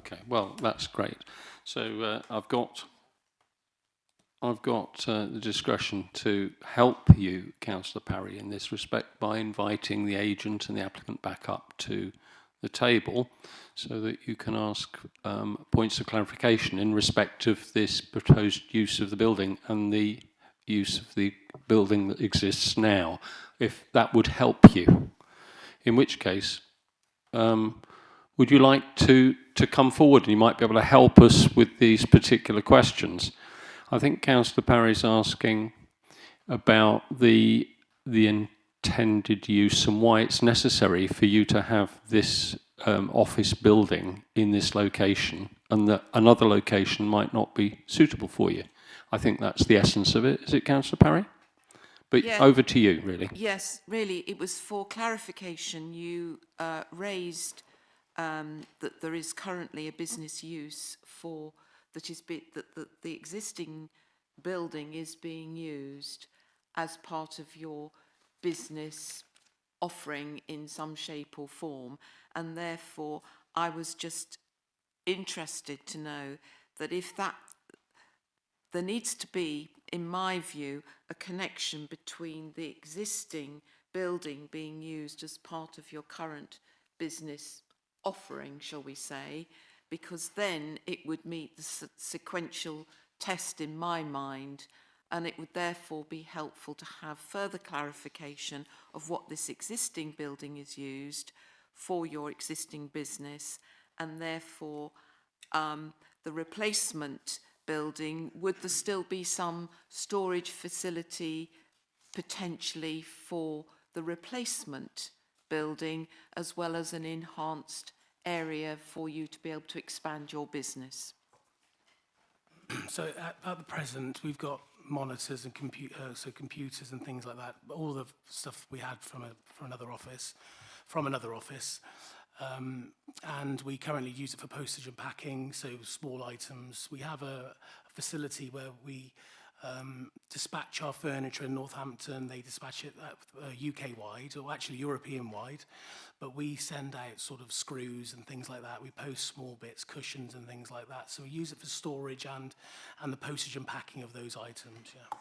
Okay, well, that's great. So I've got the discretion to help you, Councillor Parry, in this respect by inviting the agent and the applicant back up to the table so that you can ask points of clarification in respect of this proposed use of the building and the use of the building that exists now, if that would help you. In which case, would you like to come forward and you might be able to help us with these particular questions? I think Councillor Parry's asking about the intended use and why it's necessary for you to have this office building in this location and that another location might not be suitable for you. I think that's the essence of it. Is it, Councillor Parry? But over to you, really. Yes, really, it was for clarification. You raised that there is currently a business use for that the existing building is being used as part of your business offering in some shape or form, and therefore I was just interested to know that if that there needs to be, in my view, a connection between the existing building being used as part of your current business offering, shall we say, because then it would meet the sequential test in my mind, and it would therefore be helpful to have further clarification of what this existing building is used for your existing business, and therefore the replacement building, would there still be some storage facility potentially for the replacement building, as well as an enhanced area for you to be able to expand your business? So at the present, we've got monitors and computers and things like that. All the stuff we had from another office, and we currently use it for postage and packing, so small items. We have a facility where we dispatch our furniture in Northampton. They dispatch it UK-wide, or actually European-wide, but we send out sort of screws and things like that. We post small bits, cushions and things like that. So we use it for storage and the postage and packing of those items, yeah.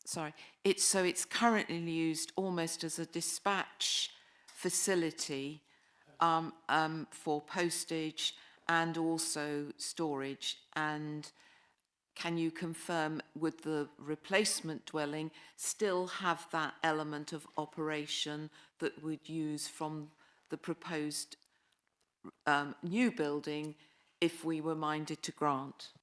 So it's it's currently used almost as a dispatch facility for postage and also storage. And can you confirm, would the replacement dwelling still have that element of operation that would use from the proposed new building if we were minded to grant?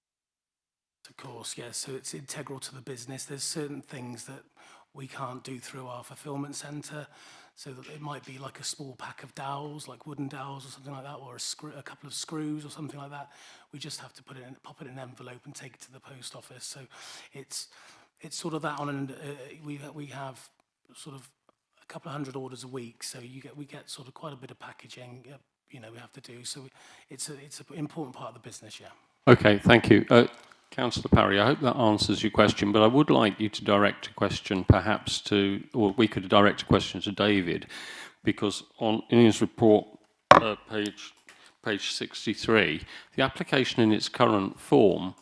Of course, yes. So it's integral to the business. There's certain things that we can't do through our fulfillment centre. So that it might be like a small pack of dowels, like wooden dowels or something like that, or a couple of screws or something like that. We just have to pop it in an envelope and take it to the post office. So it's sort of that on, and we have sort of a couple of hundred orders a week. So we get sort of quite a bit of packaging, we have to do. So it's an important part of the business, yeah. Okay, thank you. Councillor Parry, I hope that answers your question, but I would like you to direct a question perhaps to, or we could direct a question to David, because in his report, page 63, the application in its current form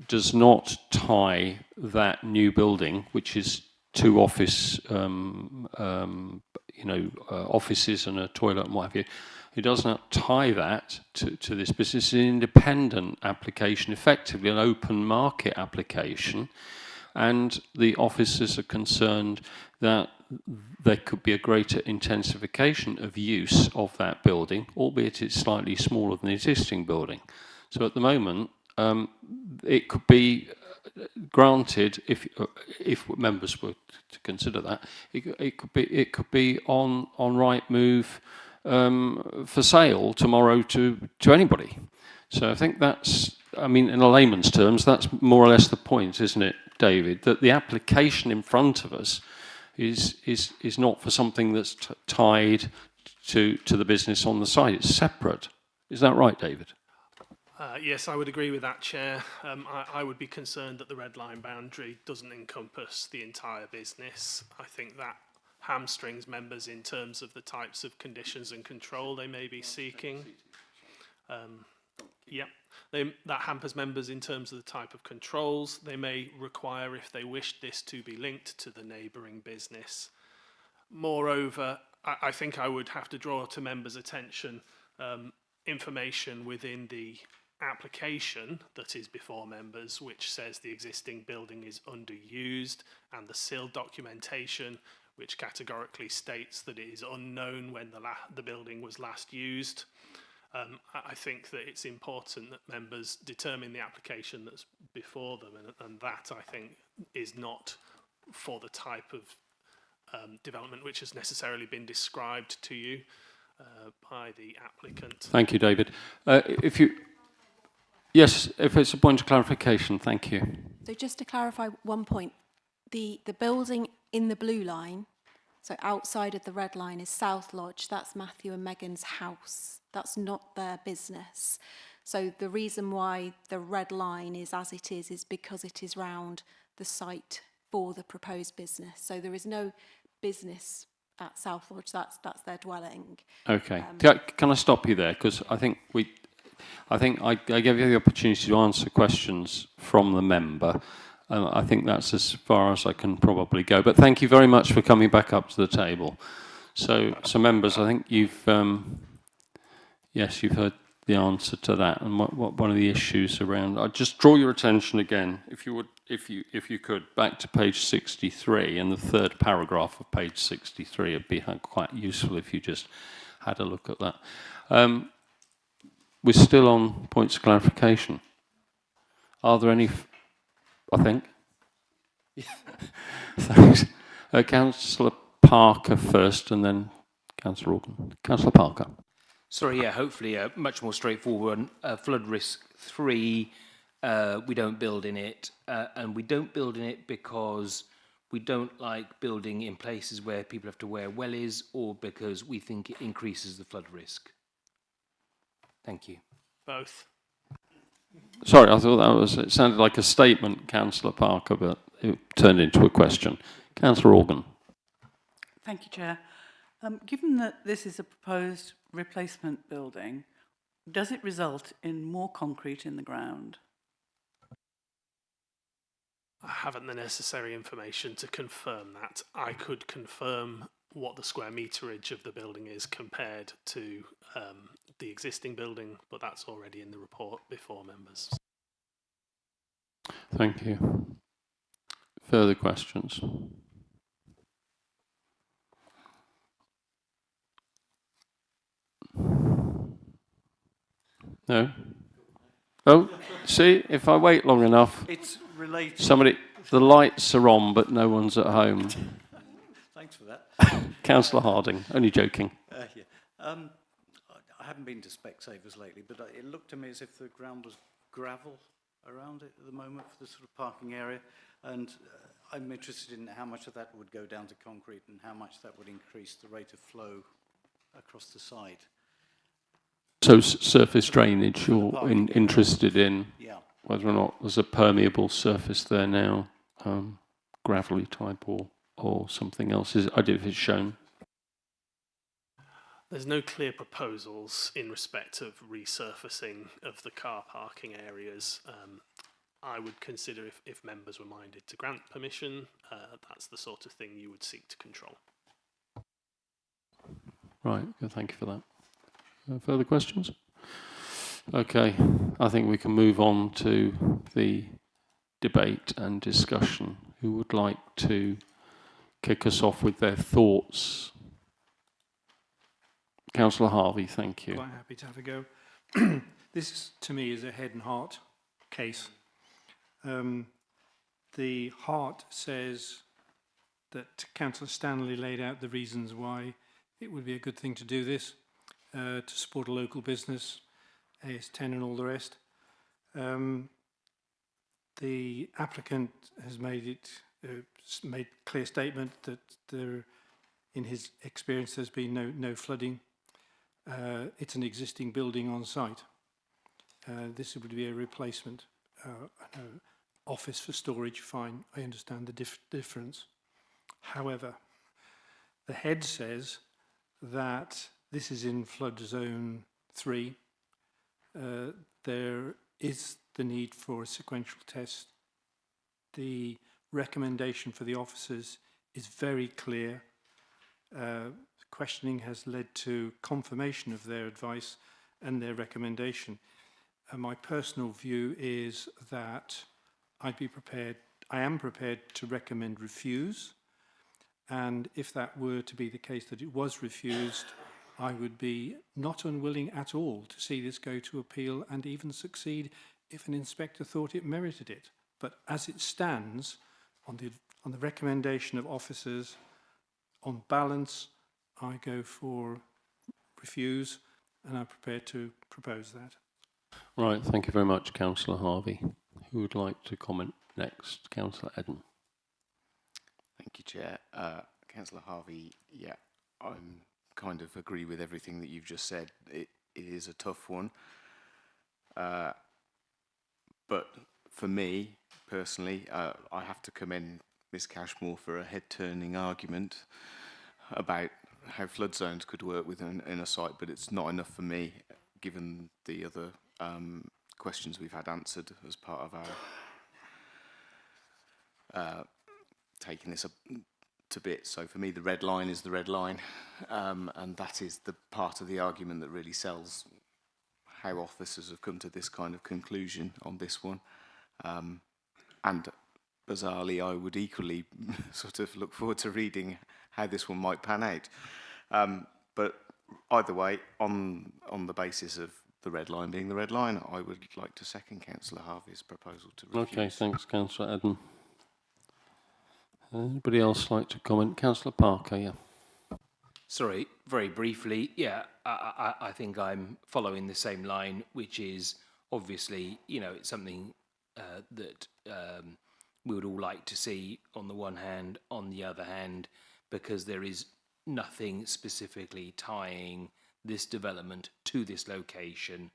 does not tie that new building, which is two offices and a toilet and what have you. It does not tie that to this business. It's an independent application, effectively an open market application, and the officers are concerned that there could be a greater intensification of use of that building, albeit it's slightly smaller than the existing building. So at the moment, it could be granted, if members were to consider that, it could be on Rightmove for sale tomorrow to anybody. So I think that's, in a layman's terms, that's more or less the point, isn't it, David? That the application in front of us is not for something that's tied to the business on the site. It's separate. Is that right, David? Yes, I would agree with that, Chair. I would be concerned that the red line boundary doesn't encompass the entire business. I think that hamstrings members in terms of the types of conditions and control they may be seeking. That hampers members in terms of the type of controls they may require if they wish this to be linked to the neighbouring business. Moreover, I think I would have to draw to members' attention information within the application that is before members, which says the existing building is underused, and the SIL documentation, which categorically states that it is unknown when the building was last used. I think that it's important that members determine the application that's before them, and that, I think, is not for the type of development which has necessarily been described to you by the applicant. Thank you, David. Yes, if it's a point of clarification, thank you. So just to clarify one point, the building in the blue line, so outside of the red line, is South Lodge. That's Matthew and Megan's house. That's not their business. So the reason why the red line is as it is because it is round the site for the proposed business. So there is no business at South Lodge. That's their dwelling. Okay. Can I stop you there? Because I think I gave you the opportunity to answer questions from the member. I think that's as far as I can probably go. But thank you very much for coming back up to the table. So members, I think you've you've heard the answer to that, and what one of the issues around. I'd just draw your attention again, if you would, if you could, back to page 63 and the third paragraph of page 63. It'd be quite useful if you just had a look at that. We're still on points of clarification. Are there any? I think. Thanks. Councillor Parker first, and then Councillor Organ. Councillor Parker. Sorry, yeah, hopefully much more straightforward. Flood risk 3, we don't build in it, and we don't build in it because we don't like building in places where people have to wear wellies, or because we think it increases the flood risk. Thank you. Both. Sorry, I thought it sounded like a statement, Councillor Parker, but it turned into a question. Councillor Organ. Thank you, Chair. Given that this is a proposed replacement building, does it result in more concrete in the ground? I haven't the necessary information to confirm that. I could confirm what the square meterage of the building is compared to the existing building, but that's already in the report before members. Thank you. Further questions? No? Oh, see, if I wait long enough, It's related. the lights are on, but no one's at home. Thanks for that. Councillor Harding, only joking. Yeah. I haven't been to Specsavers lately, but it looked to me as if the ground was gravel around it at the moment for the sort of parking area, and I'm interested in how much of that would go down to concrete and how much that would increase the rate of flow across the site. So surface drainage, you're interested in whether or not there's a permeable surface there now, gravelly type or something else. I did if it's shown. There's no clear proposals in respect of resurfacing of the car parking areas. I would consider if members were minded to grant permission, that's the sort of thing you would seek to control. Right, good, thank you for that. Further questions? Okay, I think we can move on to the debate and discussion. Who would like to kick us off with their thoughts? Councillor Harvey, thank you. Quite happy to have a go. This, to me, is a head and heart case. The heart says that Councillor Stanley laid out the reasons why it would be a good thing to do this, to support a local business, AS10 and all the rest. The applicant has made clear statement that there, in his experience, there's been no flooding. It's an existing building on site. This would be a replacement. Office for storage, fine. I understand the difference. However, the head says that this is in flood zone 3. There is the need for a sequential test. The recommendation for the officers is very clear. Questioning has led to confirmation of their advice and their recommendation. My personal view is that I am prepared to recommend refuse, and if that were to be the case that it was refused, I would be not unwilling at all to see this go to appeal and even succeed if an inspector thought it merited it. But as it stands, on the recommendation of officers, on balance, I go for refuse, and I'm prepared to propose that. Right, thank you very much, Councillor Harvey. Who would like to comment next? Councillor Eden. Thank you, Chair. Councillor Harvey, yeah, I kind of agree with everything that you've just said. It is a tough one. But for me, personally, I have to commend Ms Cashmore for a head-turning argument about how flood zones could work within a site, but it's not enough for me, given the other questions we've had answered as part of our taking this up to bits. So for me, the red line is the red line, and that is the part of the argument that really sells how officers have come to this kind of conclusion on this one. And bizarrely, I would equally sort of look forward to reading how this one might pan out. But either way, on the basis of the red line being the red line, I would like to second Councillor Harvey's proposal to refuse. Okay, thanks, Councillor Eden. Anybody else like to comment? Councillor Parker, yeah. Sorry, very briefly, yeah, I think I'm following the same line, which is obviously, you know, it's something that we would all like to see on the one hand, on the other hand, because there is nothing specifically tying this development to this location,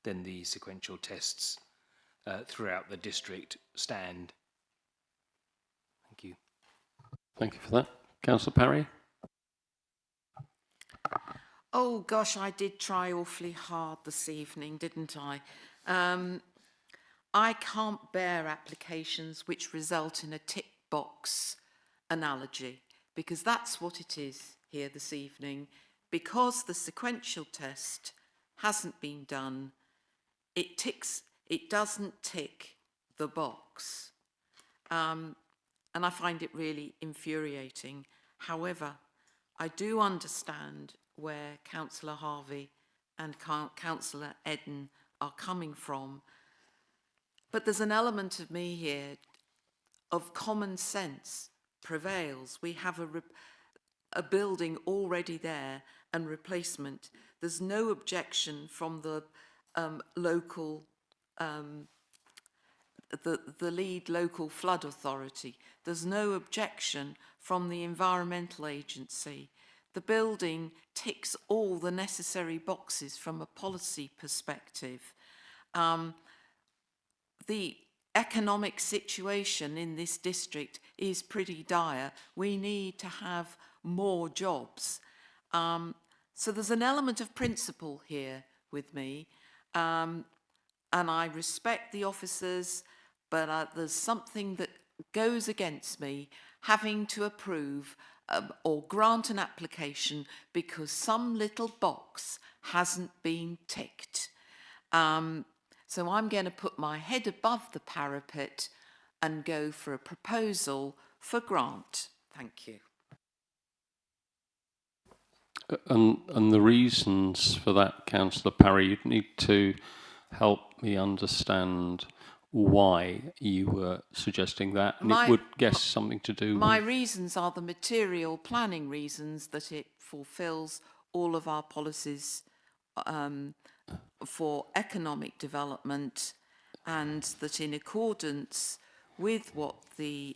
then the sequential tests throughout the district stand. Thank you. Thank you for that. Councillor Parry? Oh gosh, I did try awfully hard this evening, didn't I? I can't bear applications which result in a tick box analogy, because that's what it is here this evening. Because the sequential test hasn't been done, it doesn't tick the box. And I find it really infuriating. However, I do understand where Councillor Harvey and Councillor Eden are coming from. But there's an element of me here of common sense prevails. We have a building already there and replacement. There's no objection from the local, the lead local flood authority. There's no objection from the environmental agency. The building ticks all the necessary boxes from a policy perspective. The economic situation in this district is pretty dire. We need to have more jobs. So there's an element of principle here with me. And I respect the officers, but there's something that goes against me having to approve or grant an application because some little box hasn't been ticked. So I'm going to put my head above the parapet and go for a proposal for grant. Thank you. And the reasons for that, Councillor Parry, you'd need to help me understand why you were suggesting that, and it would guess something to do My with... reasons are the material planning reasons, that it fulfills all of our policies for economic development, and that in accordance with what the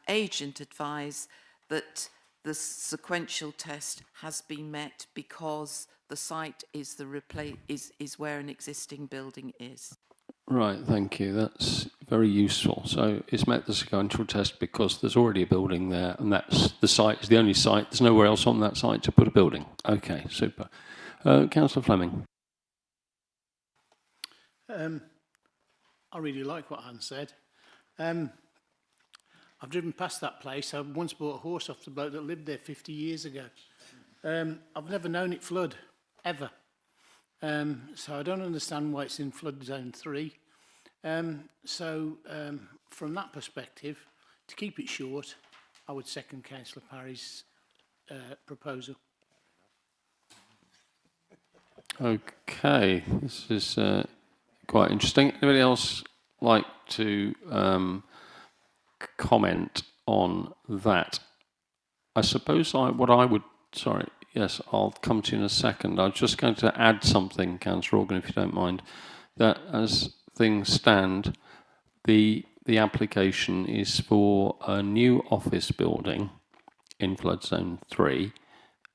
agent advised, that the sequential test has been met because the site is is where an existing building is. Right, thank you. That's very useful. So it's met the sequential test because there's already a building there, and that's the site, is the only site. There's nowhere else on that site to put a building. Okay, super. Councillor Fleming. I really like what Anne said. I've driven past that place. I once bought a horse off the bloke that lived there 50 years ago. I've never known it flood, ever. So I don't understand why it's in flood zone 3. From that perspective, to keep it short, I would second Councillor Parry's proposal. Okay, this is quite interesting. Anybody else like to comment on that? I suppose sorry, yes, I'll come to you in a second. I'm just going to add something, Councillor Organ, if you don't mind. that as things stand, the application is for a new office building in flood zone 3,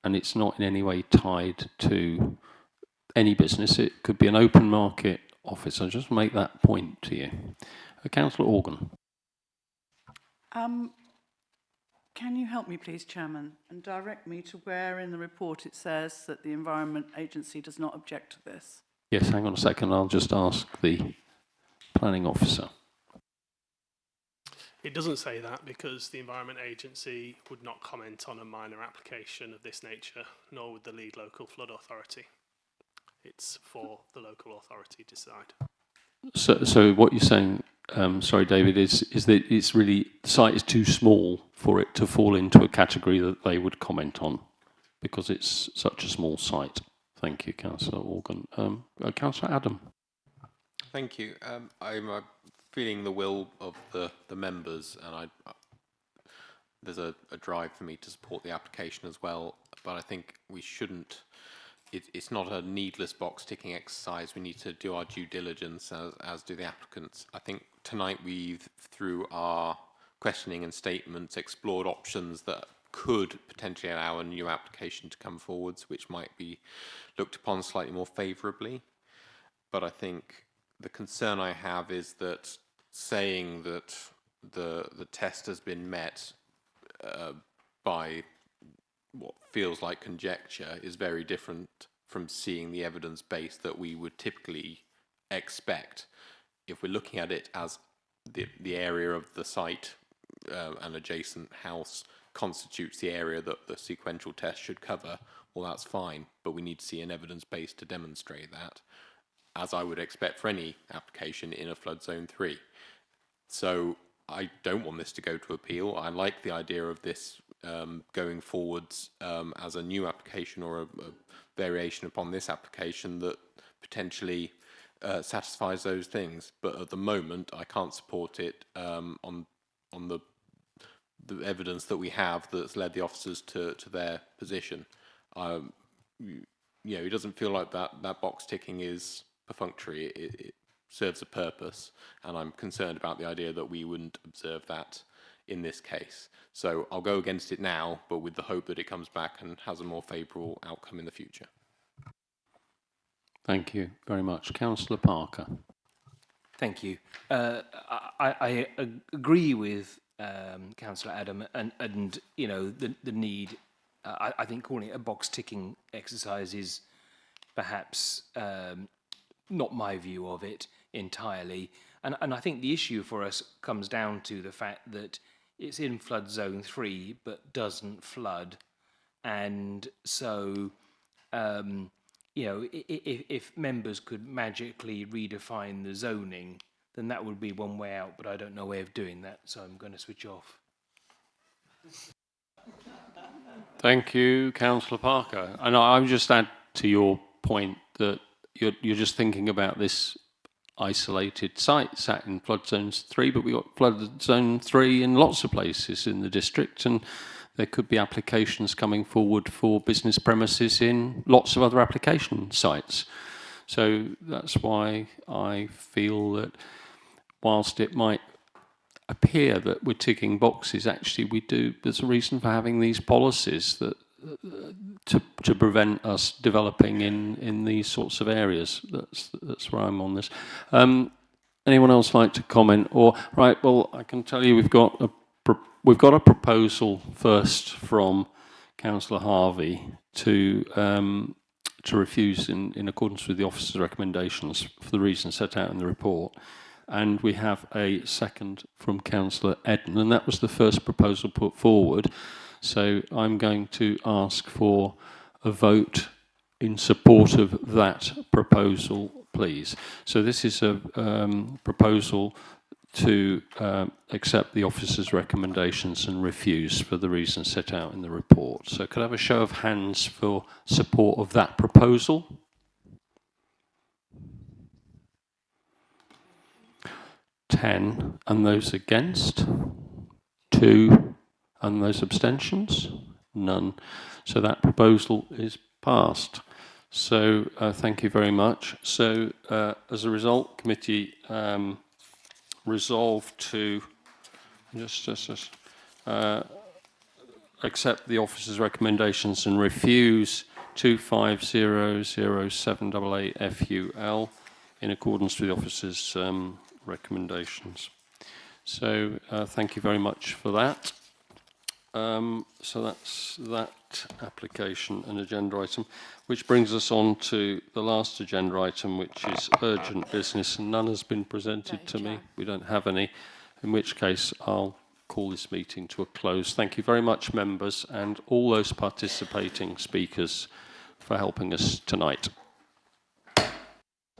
and it's not in any way tied to any business. It could be an open market office. I'll just make that point to you. Councillor Organ. Can you help me, please, Chairman, and direct me to where in the report it says that the Environment Agency does not object to this? Yes, hang on a second. I'll just ask the planning officer. It doesn't say that because the Environment Agency would not comment on a minor application of this nature, nor would the lead local flood authority. It's for the local authority to decide. So what you're saying, sorry, David, is that it's really, the site is too small for it to fall into a category that they would comment on because it's such a small site. Thank you, Councillor Organ. Councillor Adam. Thank you. I'm feeling the will of the members, and there's a drive for me to support the application as well, but I think we shouldn't. It's not a needless box ticking exercise. We need to do our due diligence, as do the applicants. I think tonight we've, through our questioning and statements, explored options that could potentially allow a new application to come forwards, which might be looked upon slightly more favourably. But I think the concern I have is that saying that the test has been met by what feels like conjecture is very different from seeing the evidence base that we would typically expect. If we're looking at it as the area of the site and adjacent house constitutes the area that the sequential test should cover, well, that's fine, but we need to see an evidence base to demonstrate that, as I would expect for any application in a flood zone 3. So I don't want this to go to appeal. I like the idea of this going forwards as a new application or a variation upon this application that potentially satisfies those things. But at the moment, I can't support it on the evidence that we have that's led the officers to their position. It doesn't feel like that box ticking is perfunctory. It serves a purpose, and I'm concerned about the idea that we wouldn't observe that in this case. So I'll go against it now, but with the hope that it comes back and has a more favourable outcome in the future. Thank you very much. Councillor Parker. Thank you. I agree with Councillor Adam and you know the need. I think calling it a box ticking exercise is perhaps not my view of it entirely. And I think the issue for us comes down to the fact that it's in flood zone 3 but doesn't flood. And so, if members could magically redefine the zoning, then that would be one way out, but I don't know a way of doing that, so I'm going to switch off. Thank you, Councillor Parker. And I would just add to your point that you're just thinking about this isolated site sat in flood zones 3, but we've got flood zone 3 in lots of places in the district, and there could be applications coming forward for business premises in lots of other application sites. So that's why I feel that whilst it might appear that we're ticking boxes, actually there's a reason for having these policies that to prevent us developing in these sorts of areas. That's where I'm on this. Anyone else like to comment? Or right, well, I can tell you we've got a proposal first from Councillor Harvey to refuse in accordance with the officer's recommendations for the reasons set out in the report. And we have a second from Councillor Eden, and that was the first proposal put forward. So I'm going to ask for a vote in support of that proposal, please. So this is a proposal to accept the officer's recommendations and refuse for the reasons set out in the report. So could I have a show of hands for support of that proposal? Ten, and those against? 2, and those abstentions? None. So that proposal is passed. So thank you very much. So as a result, committee resolved to accept the officer's recommendations and refuse 25007888 FUL in accordance with the officer's recommendations. So thank you very much for that. So that's that application and agenda item, which brings us on to the last agenda item, which is urgent business, and none has been presented to me. We don't have any, in which case I'll call this meeting to a close. Thank you very much, members, and all those participating speakers for helping us tonight.